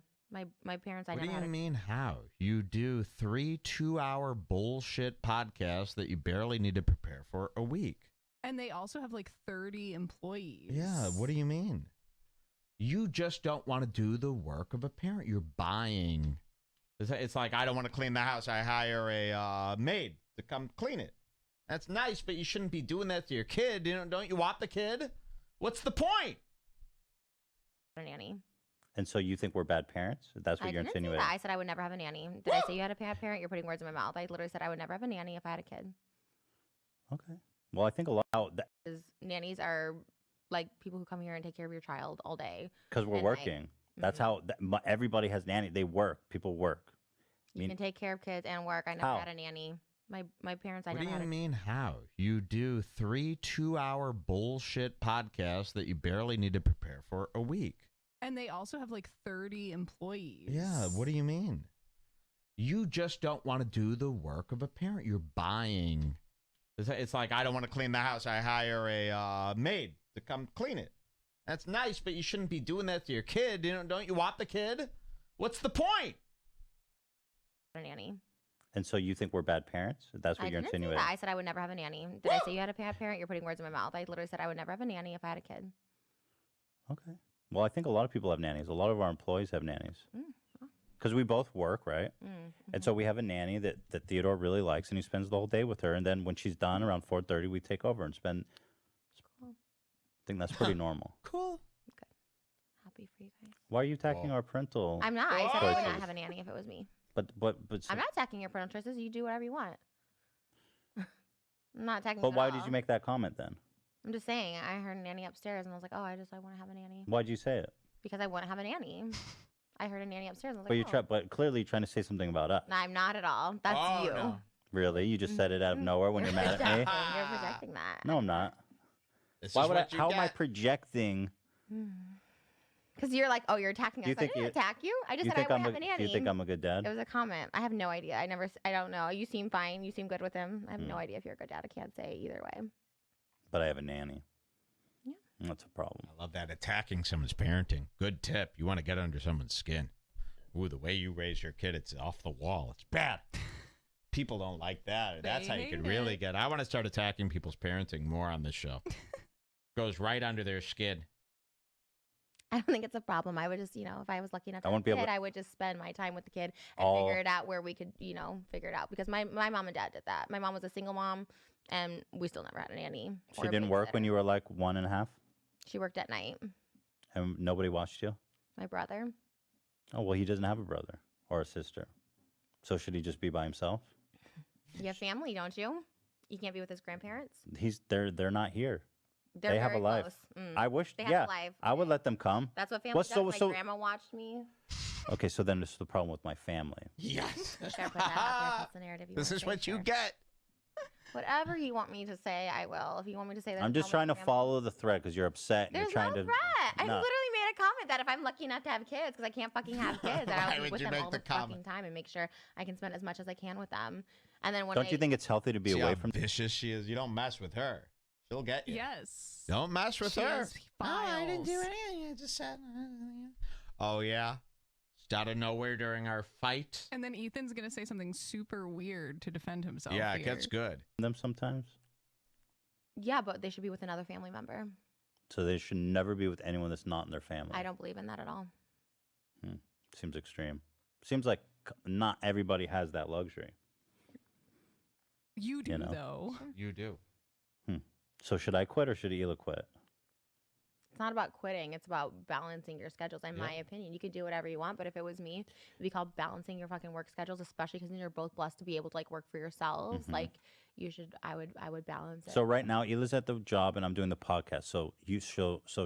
My parents, I What never do had you a mean how? You do 3 2-hour bullshit podcasts that you barely need to prepare for a week. And they also have like 30 employees. Yeah, what do you mean? You just don't want to do the work of a parent. You're buying. It's like, I don't want to clean the house. I hire a maid to come clean it. That's nice, but you shouldn't be doing that to your kid. You know, don't you want the kid? What's the point? nanny. And so you think we're bad parents? That's what I you're didn't say insinuating? that. I said I would never have a nanny. Did I say you had a bad parent? You're putting words in my mouth. I literally said I would never have a nanny if I had a kid. Okay. Well, I think a lot Nannies are like people who come here and take care of your child all day. because we're And, working. That's how everybody has nanny. They work. People work. You can take care of kids and work. I never How? had a nanny. My parents, I What never do had you a mean how? You do 3 2-hour bullshit podcasts that you barely need to prepare for a week. And they also have like 30 employees. Yeah, what do you mean? You just don't want to do the work of a parent. You're buying. It's like, I don't want to clean the house. I hire a maid to come clean it. That's nice, but you shouldn't be doing that to your kid. You know, don't you want the kid? What's the point? nanny. And so you think we're bad parents? That's what I you're didn't say insinuating? that. I said I would never have a nanny. Did I say you had a bad parent? You're putting words in my mouth. I literally said I would never have a nanny if I had a kid. Okay. Well, I think a lot of people have nannies. A lot of our employees have nannies. Because we both work, right? And so we have a nanny that Theodore really likes, and he spends the whole day with her. And then when she's done around 4:30, we take over and spend. Cool. I think that's pretty normal. Cool. Happy for you guys. Why are you attacking our parental? I'm not. I said I would choices? not have a nanny if it was me. But I'm not attacking your parental choices. You do whatever you want. I'm not attacking. But you at why did all. you make that comment then? I'm just saying. I heard a nanny upstairs, and I was like, oh, I want to have a nanny Why'd you say it? because I want to have a nanny. I heard a nanny upstairs. And I was But like, you but clearly you're trying to say something about us. No, I'm not at all. That's Oh, you. no. Really? You just said it out of nowhere when you're mad at me? You're projecting that. No, I'm not. This Why is would I? what you How am I get. projecting? Because you're like, oh, you're attacking us. You I think didn't attack you. I just You said I think would I'm have a nanny. You think I'm a good dad? It was a comment. I have no idea. I don't know. You seem fine. You seem good with him. I have no idea if you're a good dad. I can't say either way. But I have a nanny. Yeah. That's a problem. I love that. Attacking someone's parenting. Good tip. You want to get under someone's skin. Ooh, the way you raise your kid, it's off the wall. It's bad. People don't like that. That's how you can hate really it. get. I want to start attacking people's parenting more on this show. Goes right under their skin. I don't think it's a problem. I would just, if I was lucky enough to I have won't a be able kid, to- I would just spend my time with the kid and Oh. figure it out where we could, figure it out. Because my mom and dad did that. My mom was a single mom, and we still never had a nanny. She or a didn't work when babysitter. you were like 1.5, She worked at night. and nobody watched you. My brother. Oh well, he doesn't have a brother or a sister, so should he just be by himself? You have family, don't you? You can't be with his grandparents. They're not here. They're They have very a life. close. I wish. They have Yeah, a life. I would let them come. That's what family Well, does. so- My grandma watched me. Okay, so then this is the problem with my family. Yes. Sure, put that out there. That's the narrative. This wanna is say, what you sure. get. Whatever you want me to say, I will. If you want me to say that, I'm just trying to family. follow the thread because you're upset and There's you're trying no to. threat. I No. literally made a comment that if I'm lucky enough to have kids, because I can't fucking have kids, that Why I'll be would with you them make all the the fucking comment? time and make sure I can spend as much as I can with them. And then when Don't you think it's healthy to be See away how from? vicious she is. You don't mess with her. She'll get you. Yes. Don't mess with She her. has No, I didn't do files. anything. I just said. Oh yeah. Just out of nowhere during our fight. And then Ethan's going to say something super weird to defend himself. Yeah, it here. gets good. them sometimes? yeah, but they should be with another family member. So they should never be with anyone that's not in their family. I don't believe in that at all. Seems extreme. Seems like not everybody has that luxury. You do, You know. though. You do. So should I quit or should Hila quit? It's not about quitting. It's about balancing your schedules. In my opinion, you can do whatever you want, but if it was me, it'd be called balancing your fucking work schedules, especially because you're both blessed to be able to work for yourselves. Like you should, I would balance it. So right now, Hila's at the job and I'm doing the podcast. So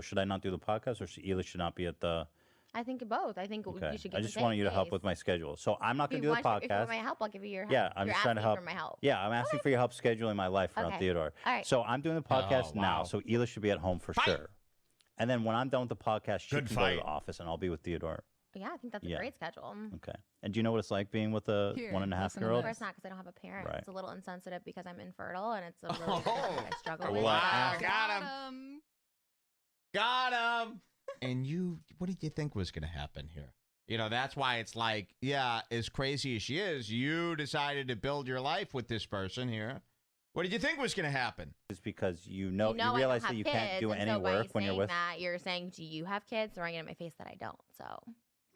should I not do the podcast or Hila should not be at the? I think both. I think Okay. you should. I just wanted you to help with my schedule. So I'm not going to do the If you podcast. want my help, I'll give you your help. Yeah, I'm You're just trying to asking help. for my help. Yeah, I'm asking for your help scheduling my life around Okay. Theodore. All right. So I'm doing the podcast Oh, now. wow. So Hila should be at home for Fight. sure. And then when I'm done with the podcast, she Good can go to fight. the office, and I'll be with Theodore. Yeah, I think that's a Yeah. great schedule. Okay. And do you know what it's like being with a Here, 1.5-year-old? Of course not, because I don't have a parent. Right. It's a little insensitive because I'm infertile, and it's a really Oh. thing that I struggle with. Wow. So- Got him. Got him. And what did you think was going to happen here? That's why it's like, yeah, as crazy as she is, you decided to build your life with this person here. What did you think was going to happen? It's because you I realize don't that you have can't kids, do and any so by work when you're saying with. that, you're saying, do you have kids? Throwing it in my face that I don't. So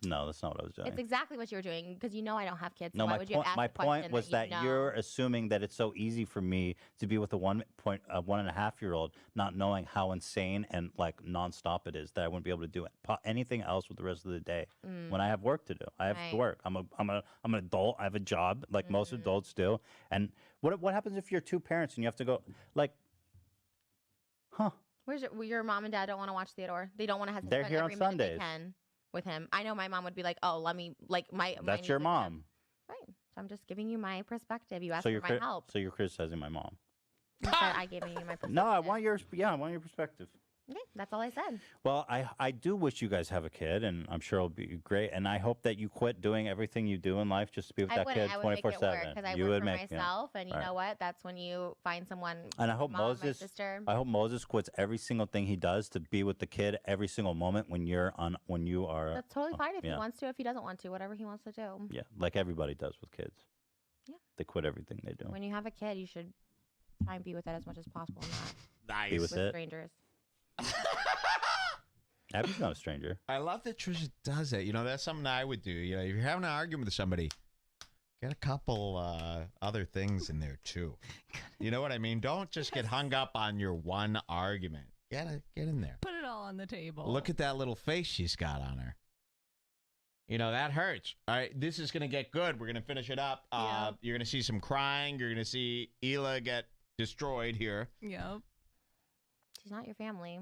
No, that's not what I was doing. it's exactly what you were doing because I don't have kids. So No, why would you ask my the question point was that, that you're assuming that it's so easy for me to be with a 1.5-year-old, not knowing how insane and like nonstop it is that I wouldn't be able to do anything else with the rest of the day when I have work to do. I have to Right. work. I'm an adult. I have a job like most adults do. And what happens if you're two parents and you have to go like, Where's your mom and dad don't want to watch Theodore? They don't want to have. They're here on every minute they Sundays. can with him. I know my mom would be like, "Oh, let me like my." That's your mom. Right. So I'm just giving you my perspective. You asked So for you're my help. so you're criticizing my mom. Instead, I gave you my perspective. No, I want your perspective. Okay, that's all I said. Well, I do wish you guys have a kid, and I'm sure it'll be great. And I hope that you quit doing everything you do in life just to be with I that wouldn't. kid I would make it work 24/7. because I You work would for make myself, and you right. know what? That's when you find someone. And I hope mom, my Moses. sister. I hope Moses quits every single thing he does to be with the kid every single moment when you are. That's totally fine if he yeah. wants to. If he doesn't want to, whatever he wants to do. Yeah, like everybody does with kids. Yeah. They quit everything they do. When you have a kid, you should try and be with it as much as possible, not Be with with it. strangers. Abby's not a stranger. I love that Trisha does it. That's something I would do. If you're having an argument with somebody, get a couple other things in there too. You know what I mean? Don't just get hung up on your one argument. Get in there. Put it all on the table. Look at that little face she's got on her. That hurts. All right, this is going to get good. We're going to finish it up. Yeah. You're going to see some crying. You're going to see Hila get destroyed here. Yep. She's not your family.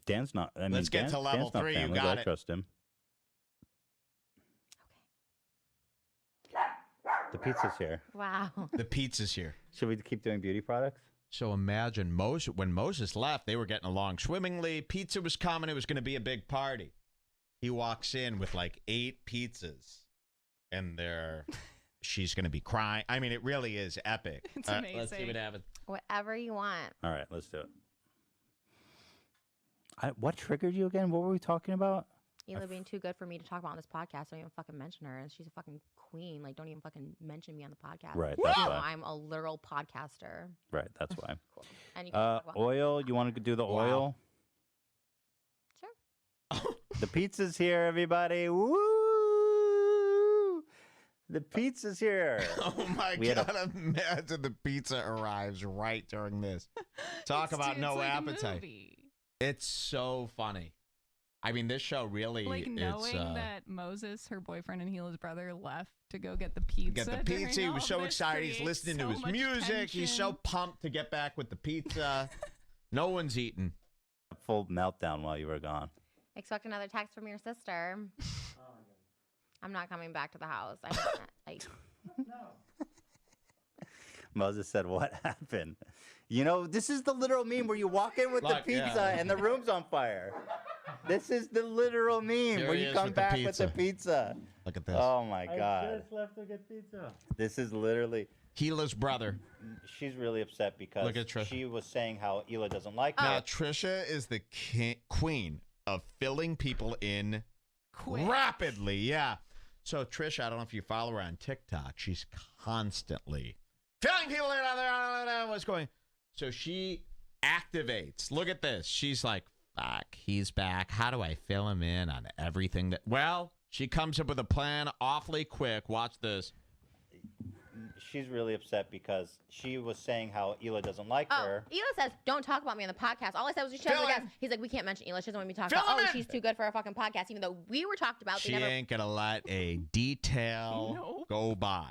Dan's not. I mean, Let's get to level Dan's not 3. You family, got but it. I trust him. The pizza's here. Wow. The pizza's here. Should we keep doing beauty products? So imagine when Moses left, they were getting along swimmingly. Pizza was coming. It was going to be a big party. He walks in with like 8 pizzas, and she's going to be crying. I mean, it really is epic. It's Let's see amazing. what happens. Whatever you want. All right, let's do it. What triggered you again? What were we talking about? Hila being too good for me to talk about on this podcast. Don't even fucking mention her. And she's a fucking queen. Like, don't even fucking mention me on the podcast. Right, You that's know, why. I'm a literal podcaster. Right, that's why. Cool. And you can talk about Oil. You want to do the Wow. oil? Sure. The pizza's here, everybody. Woo! The pizza's here. Oh my We had a- God, imagine the pizza arrives right during this. Talk about It's no like a appetite. movie. It's so funny. I mean, this show really Like knowing it's, that Moses, her boyfriend, and Hila's brother left to go get the pizza. get the during pizza. He all was so this excited. He's creates listening to so his much music. He's so tension. pumped to get back with the pizza. No one's eating. Full meltdown while you were gone. Expect another text from your sister. I'm not coming back to the house. I'm like, Moses said, "What happened?" This is the literal meme where you walk in with Look, the pizza yeah. and the room's on fire. This is the literal meme There where he you is come with the back with the pizza. pizza. Look at this. Oh my God. left to get pizza. This is literally. Hila's brother. She's really upset because Look at Trisha. she was saying how Hila doesn't like Now, her. Trisha is the queen of filling people in Quick. rapidly. Yeah. So, Trisha, I don't know if you follow her on TikTok. She's constantly filling people in. What's going? So she activates. Look at this. She's like, fuck, he's back. How do I fill him in on everything that. Well, she comes up with a plan awfully quick. Watch this. She's really upset because she was saying how Hila doesn't like oh, her. Hila says, don't talk about me on the podcast. All I said was she Fill has a guest. in. He's like, we can't mention Hila. She doesn't want me to talk Fill about, him oh, in. she's too good for a fucking podcast, even though we were talked about. They She never. ain't going to let a detail Nope. go by.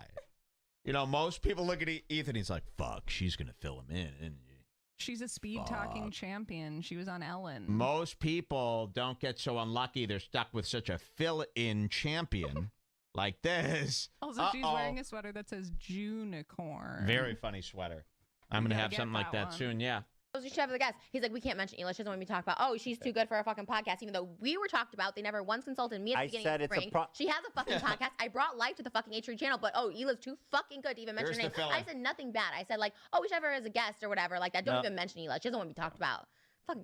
Most people look at Ethan. He's like, fuck, she's going to fill him in, isn't she? She's a speed talking champion. She was on Ellen. Most people don't get so unlucky. They're stuck with such a fill-in champion like this. Also, she's wearing a sweater that says Junicorn. Very funny sweater. I'm You going to gotta have get something like that that one. soon. Yeah. You should have the guest. He's like, we can't mention Hila. She doesn't want me to talk about. Oh, she's too good for a fucking podcast. Even though we were talked about, they never once consulted me at the beginning of the spring. She has a fucking podcast. I brought life to the fucking H3 channel, but Hila's too fucking good to even mention her name. I said nothing bad. I said like, oh, we should have her as a guest or whatever like that. Don't even mention Hila. She doesn't want to be talked about. Fucking.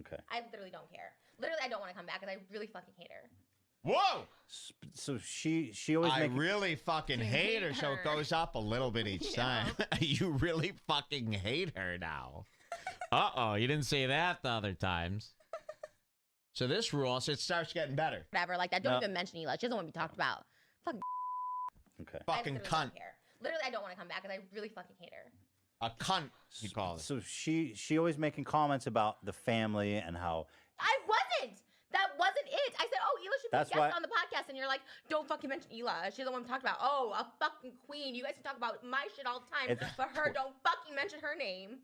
Okay. I literally don't care. Literally, I don't want to come back because I really fucking hate her. Whoa! So she always. I really fucking hate her, so it goes up a little bit each time. You really fucking hate her now. Uh-oh, you didn't say that the other times. So this rule, so it starts getting better. Whatever, like that. Don't even mention Hila. She doesn't want to be talked about. Fucking. Okay. Fucking cunt. Don't care. Literally, I don't want to come back because I really fucking hate her. A cunt, you call it. So she always making comments about the family and how. I wasn't. That wasn't it. I said, oh, Hila should be a guest on the podcast. And you're like, don't fucking mention Hila. She's the one we talked about. Oh, a fucking queen. You guys can talk about my shit all the time. But her, don't fucking mention her name.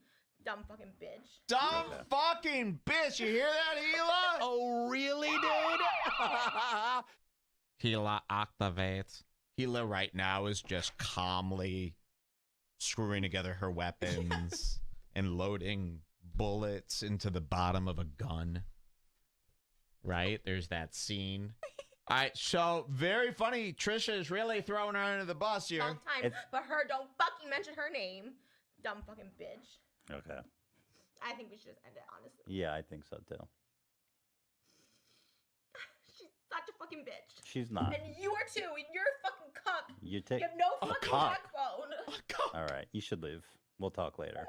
Dumb fucking bitch. Dumb fucking bitch. You hear that, Hila? Oh, really, dude? Hila activates. Hila right now is just calmly screwing together her weapons and loading bullets into the bottom of a gun. Right? There's that scene. All right, so very funny. Trisha is really throwing her under the bus here. All time, but her, don't fucking mention her name. Dumb fucking bitch. Okay. I think we should just end it, honestly. Yeah, I think so too. She's such a fucking bitch. She's not. And you are too. And you're a fucking cuck. You have no fucking backbone. All right, you should leave. We'll talk later.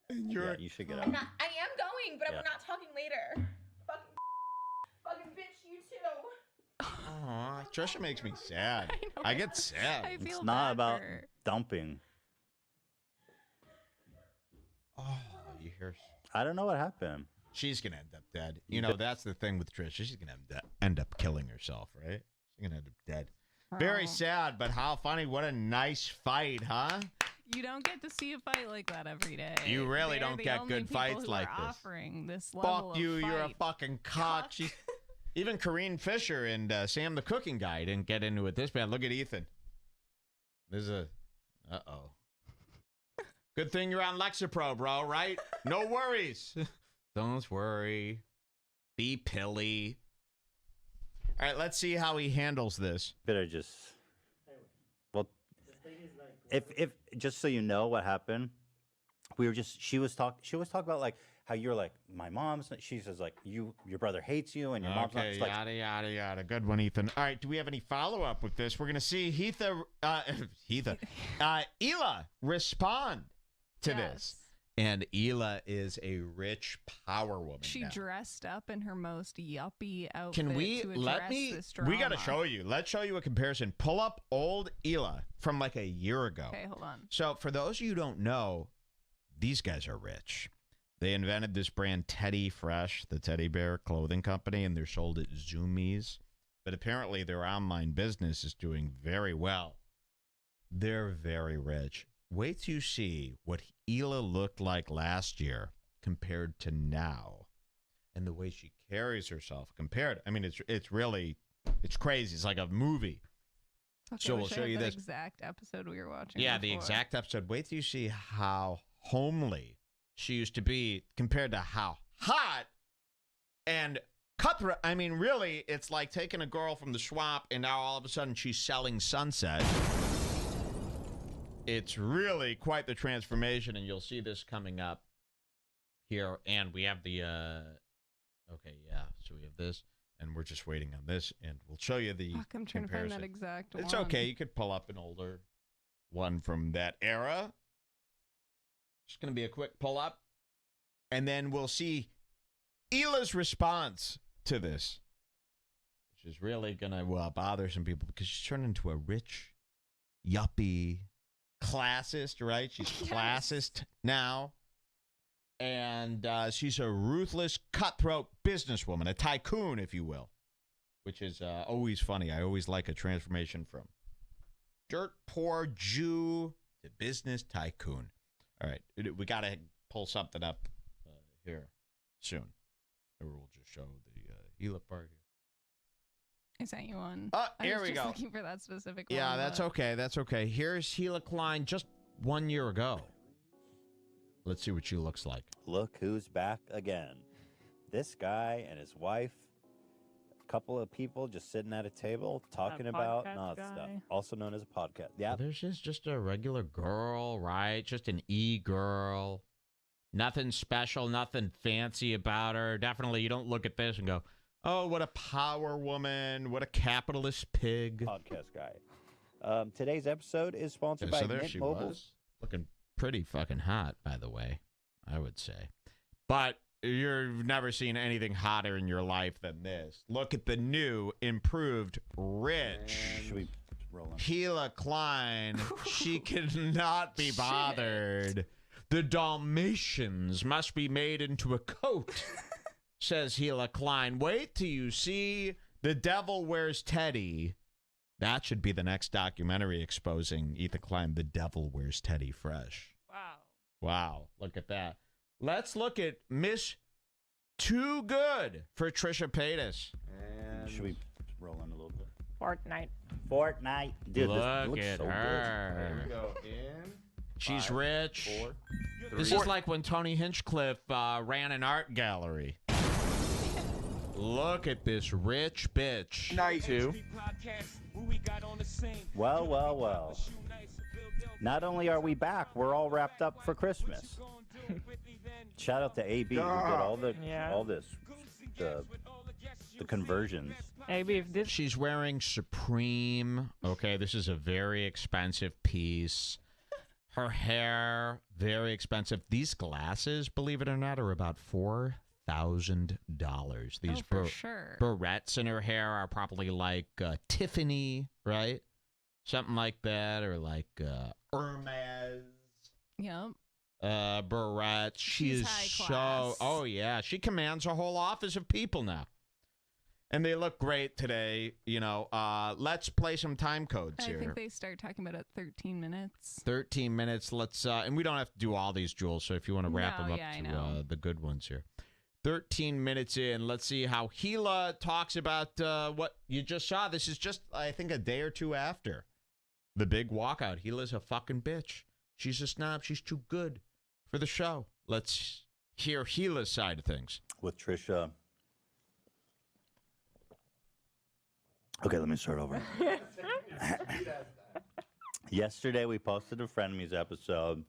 Yeah, you should get out. I am going, but we're not talking later. Fucking bitch, you too. Aw, Trisha makes me sad. I get sad. I feel It's not about her. dumping. Oh, you hear? I don't know what happened. She's gonna end up dead. You know, that's the thing with Trisha. She's gonna end up killing herself, right? She's gonna end up dead. Very sad, but how funny. What a nice fight, huh? You don't get to see a fight like that every day. You really They're don't the get only good people fights who like are this. Offering this level Fuck you, of you're a fight. fucking cock. Even Corinne Fisher and Sam the Cooking Guy didn't get into it this bad. Look at Ethan. There's a... Uh-oh. Good thing you're on Lexapro, bro, right? No worries. Don't worry. Be pilly. All right, let's see how he handles this. Better just. Well, if just so you know what happened, she was talking about like how you're like my mom's. She says like your brother hates you and your mom's not. Like, yada yada yada. Good one, Ethan. All right, do we have any follow up with this? We're gonna see Hila respond to this. And Hila is a rich power woman. She dressed up in her most yuppie outfit. Can we this drama. We gotta show you. Let's show you a comparison. Pull up old Hila from like a year ago. Okay, hold on. So for those of you who don't know, these guys are rich. They invented this brand Teddy Fresh, the teddy bear clothing company, and they're sold at Zoomies. But apparently their online business is doing very well. They're very rich. Wait till you see what Hila looked like last year compared to now, and the way she carries herself compared. I mean, it's really crazy. It's like a movie. Okay, So we'll show you this exact episode we were watching. Yeah, the exact episode. Wait till you see how homely she used to be compared to how hot and cutthroat. I mean, really, it's like taking a girl from the swamp and now all of a sudden she's selling Sunset. It's really quite the transformation, and you'll see this coming up here. And we have the, okay, yeah. So we have this, and we're just waiting on this, and we'll show you the I'm trying to find that exact one. It's okay. You could pull up an older one from that era. Just going to be a quick pull up, and then we'll see Hila's response to this, which is really going to bother some people because she's turned into a rich, yuppie, classist, right? She's classist now. And she's a ruthless, cutthroat businesswoman, a tycoon, if you will, which is always funny. I always like a transformation from dirt poor Jew to business tycoon. All right. We got to pull something up here soon. Or we'll just show the Hila part here. I sent you one. Oh, here we go. I was just looking for that specific one. Yeah, that's okay. That's okay. Here's Hila Klein just 1 year ago. Let's see what she looks like. Look who's back again. This guy and his wife, a couple of people just sitting at a table talking about stuff, also known as a podcast. Yeah. There's just a regular girl, right? Just an e-girl. Nothing special, nothing fancy about her. Definitely, you don't look at this and go, oh, what a power woman, what a capitalist pig. Podcast guy. Today's episode is sponsored by there Mint she Mobile. was. Looking pretty fucking hot, by the way, I would say. But you've never seen anything hotter in your life than this. Look at the new, improved, rich Should we roll on? Hila Klein. She cannot be bothered. The Dalmatians must be made into a coat, says Hila Klein. Wait till you see The Devil Wears Teddy. That should be the next documentary exposing Ethan Klein, The Devil Wears Teddy fresh. Wow. Wow, look at that. Let's look at Miss Too Good for Trisha Paytas. And Should we roll in a little bit? Fortnite. Dude, Look this looks at so her. here we go. In She's 5, rich. 4, This 3, is like when Tony Hinchcliffe ran an art gallery. Look at this rich bitch. Nice. 2. Well, well, well. Not only are we back, we're all wrapped up for Christmas. Shout out to AB who did all the the conversions. Maybe if this She's wearing Supreme. Okay, this is a very expensive piece. Her hair, very expensive. These glasses, believe it or not, are about $4,000. These for sure. barrettes in her hair are probably like Tiffany, right? Something like that, or like Hermes. Yep. Barrette. She She's is high so. class. Oh yeah, she commands a whole office of people now, and they look great today. You know, let's play some time codes I here. think they start talking about it 13 minutes. 13 minutes. Let's and we don't have to do all these, Jules. So if you want to wrap No, them up yeah, I to know. the good ones here. 13 minutes in. Let's see how Hila talks about what you just saw. This is just, I think, a day or two after the big walkout. Hila's a fucking bitch. She's a snob. She's too good for the show. Let's hear Hila's side of things. With Trisha. Okay, let me start over. Yesterday we posted a Frenemies episode.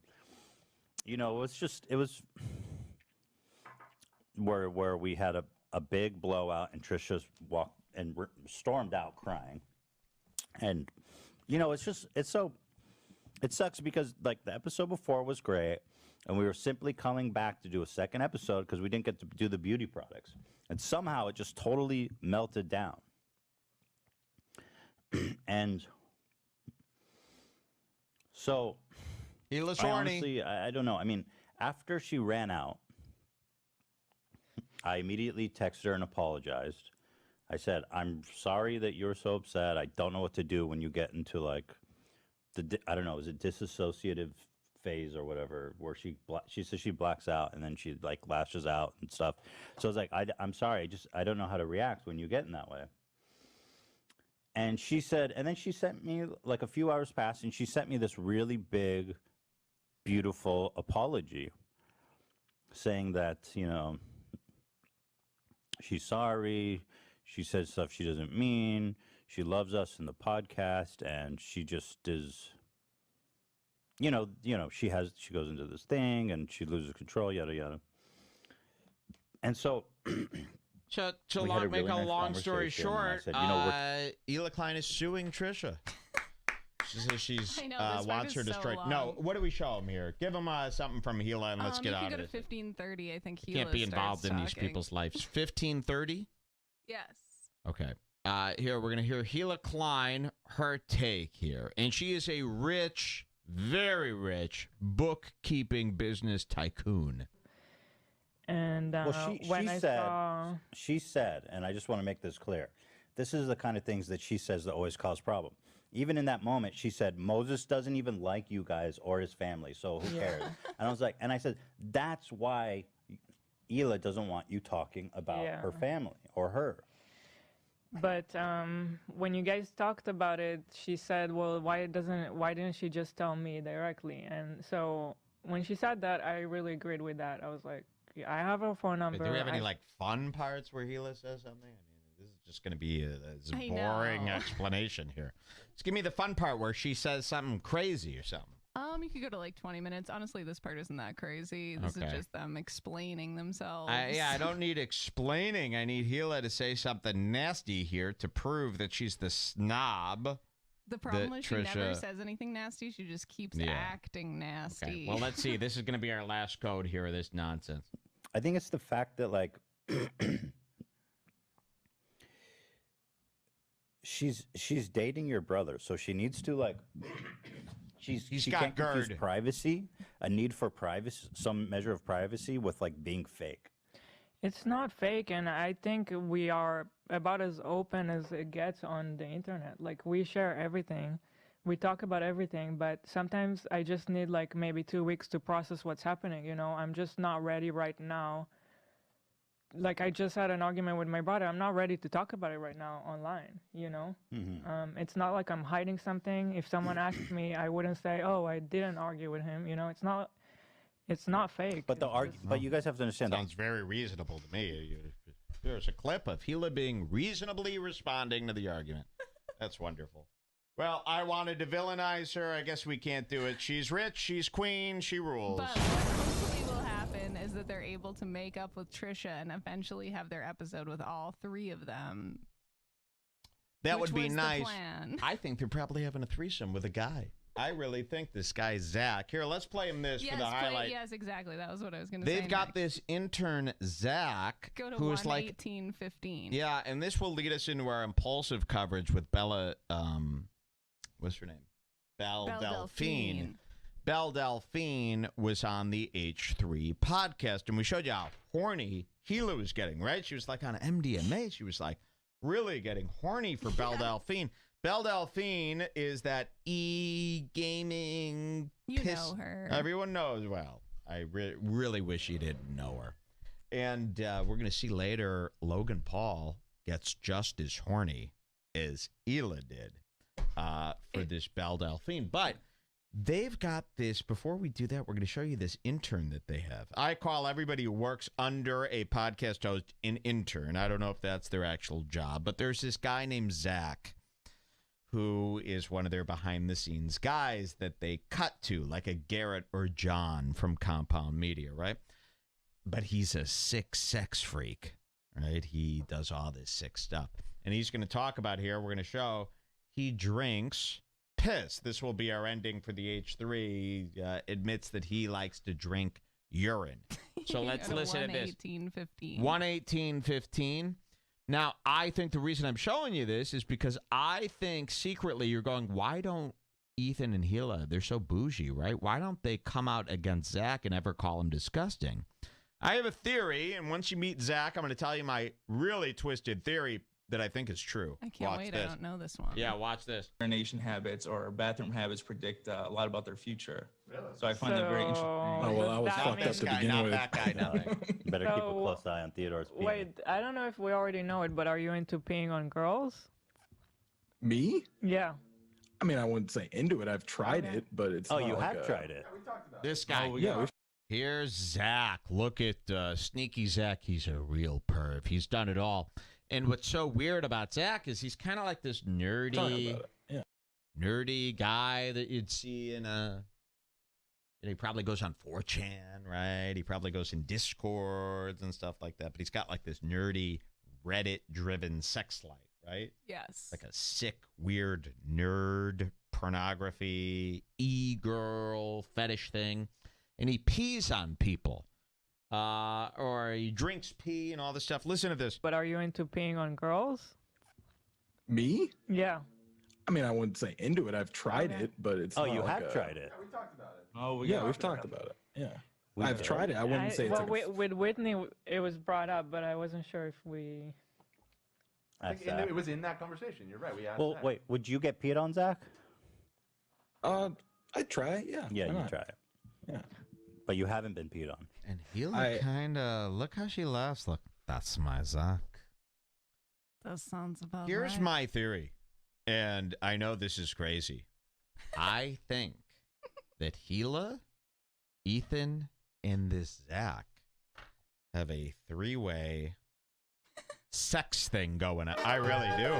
You know, it was where we had a big blowout and Trisha walked and stormed out crying. And you know, it sucks because like the episode before was great and we were simply coming back to do a second episode because we didn't get to do the beauty products. And somehow it just totally melted down. And so Hila's I horny. honestly, I don't know. I mean, after she ran out, I immediately texted her and apologized. I said, I'm sorry that you're so upset. I don't know what to do when you get into like I don't know, is it disassociative phase or whatever, where she says she blacks out and then she like lashes out and stuff. So I was like, I'm sorry, I don't know how to react when you get in that way. And she said, and then she sent me like a few hours passed and she sent me this really big, beautiful apology saying that, you know, she's sorry. She says stuff she doesn't mean. She loves us in the podcast, and she just is. You know, she goes into this thing, and she loses control, yada yada. And so, To we had a make really a nice long story conversation, and I short, said, you know, Hila Klein is suing Trisha. She says she's I know, this part wants her is to so strike. long. No, what do we show him here? Give him something from Hila and let's get if out you of go it. to 15:30, I think Hila Can't be involved starts in these talking. people's lives. 15:30. Yes. Okay. Here we're gonna hear Hila Klein, her take here, and she is a rich, very rich bookkeeping business tycoon. and well, when I saw she said, and I just want to make this clear, this is the kind of things that she says that always cause problem. Even in that moment, she said, Moses doesn't even like you guys or his family, so who cares? And I was like, and I said, that's why Hila doesn't want you talking about her family or her. But when you guys talked about it, she said, "Well, why didn't she just tell me directly?" And so when she said that, I really agreed with that. I was like, yeah, I have her phone number. Do we have any like fun parts where Hila says something? I mean, this is just going to be a boring explanation here. Just give me the fun part where she says something crazy or something. You could go to like 20 minutes. Honestly, this part isn't that crazy. This is just them explaining themselves. I don't need explaining. I need Hila to say something nasty here to prove that she's the snob. The problem is she never says anything nasty. She just keeps acting nasty. Okay. Well, let's see. This is going to be our last code here of this nonsense. I think it's the fact that, like, she's dating your brother, so she needs to, like, she can't confuse privacy, a need for privacy, some measure of privacy with, like, being fake. It's not fake, and I think we are about as open as it gets on the internet. Like, we share everything. We talk about everything, but sometimes I just need, like, maybe 2 weeks to process what's happening, you know? I'm just not ready right now. Like, I just had an argument with my brother. I'm not ready to talk about it right now online, you know? Mm-hmm. It's not like I'm hiding something. If someone asked me, I wouldn't say, oh, I didn't argue with him, you know? It's not fake. But but you guys have to understand. Sounds very reasonable to me. There's a clip of Hila being reasonably responding to the argument. That's wonderful. Well, I wanted to villainize her. I guess we can't do it. She's rich. She's queen. She rules. But what hopefully will happen is that they're able to make up with Trisha and eventually have their episode with all three of them. That would be nice. I think they're probably having a threesome with a guy. I really think this guy, Zach. Here, let's play him this for the highlight. Yes, exactly. That was what I was going to say. They've got this intern, Zach, who is like 1815. Yeah, and this will lead us into our impulsive coverage with Bella, what's her name? Belle Delphine. Belle Delphine was on the H3 podcast, and we showed you how horny Hila was getting, right? She was like on MDMA. She was like really getting horny for Belle Delphine. Belle Delphine is that e-gaming know her. Everyone knows. Well, I really wish you didn't know her. And we're going to see later Logan Paul gets just as horny as Hila did for this Belle Delphine. But they've got this. Before we do that, we're going to show you this intern that they have. I call everybody who works under a podcast host an intern. I don't know if that's their actual job, but there's this guy named Zach, who is one of their behind-the-scenes guys that they cut to, like a Garrett or John from Compound Media, right? But he's a sick sex freak, right? He does all this sick stuff. And he's going to talk about here, we're going to show, he drinks piss. This will be our ending for the H3. Admits that he likes to drink urine. So let's listen to this. 1:18:15. 1:18:15. Now, I think the reason I'm showing you this is because I think secretly you're going, why don't Ethan and Hila, they're so bougie, right? Why don't they come out against Zach and ever call him disgusting? I have a theory, and once you meet Zach, I'm going to tell you my really twisted theory that I think is true. I can't wait. I don't know this one. Yeah, watch this. Urination habits or bathroom habits predict a lot about their future. Really? So I find that very interesting. Oh, well, I was fucked up to begin with. That guy, no. Better keep a close eye on Theodore's penis. Wait, I don't know if we already know it, but are you into peeing on girls? Me? Yeah. I mean, I wouldn't say into it. I've tried it, but it's not you like have tried it. We talked about This guy. Oh, yeah. Here's Zach. Look at sneaky Zach. He's a real perv. He's done it all. And what's so weird about Zach is he's kind of like this nerdy guy that you'd see in a... And he probably goes on 4chan, right? He probably goes in Discords and stuff like that. But he's got like this nerdy, Reddit-driven sex life, right? Yes. Like a sick, weird nerd pornography, e-girl fetish thing. And he pees on people. Or he drinks pee and all this stuff. Listen to this. But are you into peeing on girls? Me? Yeah. I mean, I wouldn't say into it. I've tried it, but it's Oh, not you like have tried it. Yeah, we talked about it. Oh, We've talked about it. Yeah. I've tried it. I wouldn't say it's like with Whitney, it was brought up, but I wasn't sure if we... It was in that conversation. You're right. We asked Well, that. wait, would you get peed on, Zach? I'd try it, yeah. Yeah, why you not? try it. Yeah. But you haven't been peed on. And Hila kind of, look how she laughs. Look, that's my Zach. That sounds about Here's right. my theory. And I know this is crazy. I think that Hila Ethan and this Zach have a 3-way sex thing going on. I really do.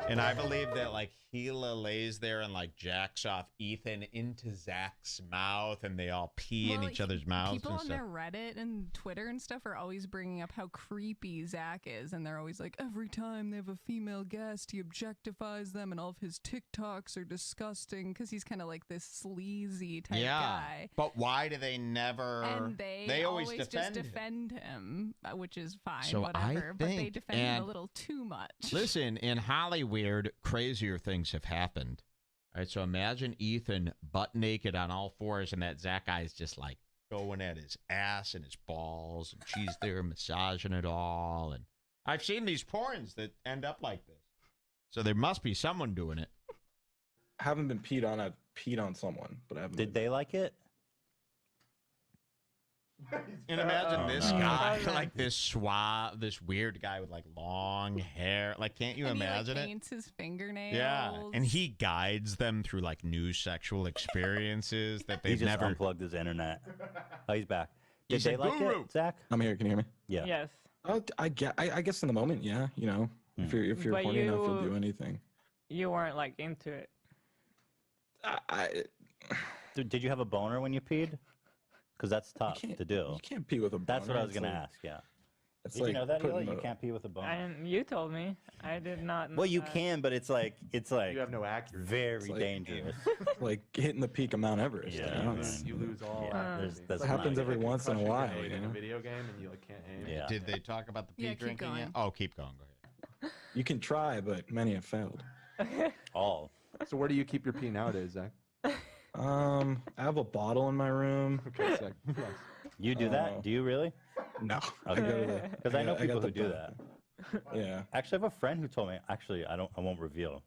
And I believe that, like, Hila lays there and, like, jacks off Ethan into Zach's mouth, and they all pee in each other's mouths. People and on stuff. their Reddit and Twitter and stuff are always bringing up how creepy Zach is, and they're always like, every time they have a female guest, he objectifies them, and all of his TikToks are disgusting, because he's kind of like this sleazy type guy. But why do they never... And they always just defend him, which is fine, So whatever. But they defend him and a little too much. Listen, in Hollywood, crazier things have happened. All right, so imagine Ethan butt naked on all fours, and that Zach guy's just like going at his ass and his balls, and she's there massaging it all. And I've seen these porns that end up like this, so there must be someone doing it. I haven't been peed on. I've peed on someone, but I haven't. Did they like it? And imagine this guy, like this weird guy with like long hair. Like, can't you imagine he, it? Paints his fingernails. Yeah, and he guides them through like new sexual experiences that they've he just never unplugged his internet. Oh, he's back. Did said, they like "Guru." it, Zach? I'm here. Can you hear me? Yeah. Yes. Oh, I guess in the moment, yeah. You know, if you're But horny enough, you'll do anything. You weren't like into it. Did you have a boner when you peed? Because that's tough to do. You can't pee with a boner. That's what I was It's going to like- ask, yeah. It's Did like you know that, putting Hila? You a- can't pee with a boner. And you told me. I did not know Well, you that. can, but it's like You have no accuracy. very like- dangerous. like hitting the peak of Mount Everest. Yeah, you know? man. You lose all Yeah, accuracy. that's It happens not every good. once in a Crush your while. grenade You in a know? video game and you like can't aim. Yeah. Did they talk about the pee Yeah, keep drinking going. yet? Oh, keep going. Go ahead. You can try, but many have failed. All. So where do you keep your pee nowadays, Zach? I have a bottle in my room. Okay, Zach. Yes. You do that? Do you really? No, Okay. Because I know people who do that. Yeah. Actually, I have a friend who told me. Actually, I won't reveal,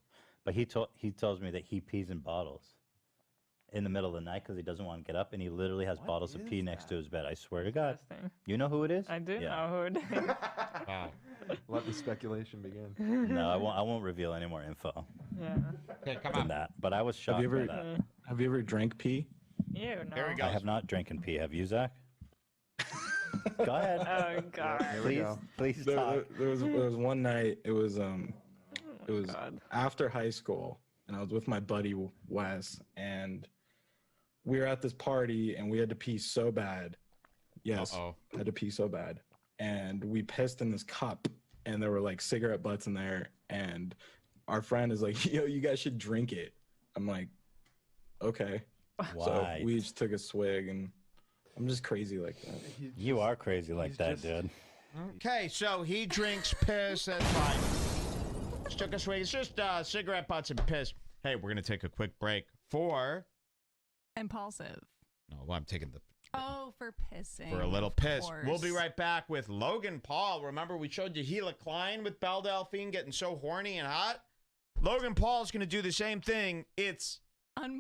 but he tells me that he pees in bottles in the middle of the night because he doesn't want to get up, and he literally has bottles of pee next to his bed. I swear to God. Interesting. You know who it is? I do Yeah. know who it is. Wow. Let the speculation begin. No, I won't reveal any more info Yeah. Okay, come than on. that. But I was shocked you by ever- that. Have you ever drank pee? Ew, no. Here we go. I have not drank pee. Have you, Zach? Go ahead. Oh, God. Here we Please, go. please There talk. was one night. It was God. after high school, and I was with my buddy Wes, and we were at this party, and we had to pee so bad. Yes, Uh-oh. had to pee so bad, and we pissed in this cup, and there were like cigarette butts in there, and our friend is like, "Yo, you guys should drink it." I'm like, "Okay." So Why? we just took a swig, and I'm just crazy like that. You are crazy like he's that, just- dude. Okay, so he drinks piss. That's fine. Just took a swig. It's just cigarette butts and piss. Hey, we're gonna take a quick break for. Impulsive. No, well, I'm taking the Oh, for pissing. for a little of piss. course. We'll be right back with Logan Paul. Remember, we showed you Hila Klein with Belle Delphine getting so horny and hot. Logan Paul's gonna do the same thing. It's Unbelievable.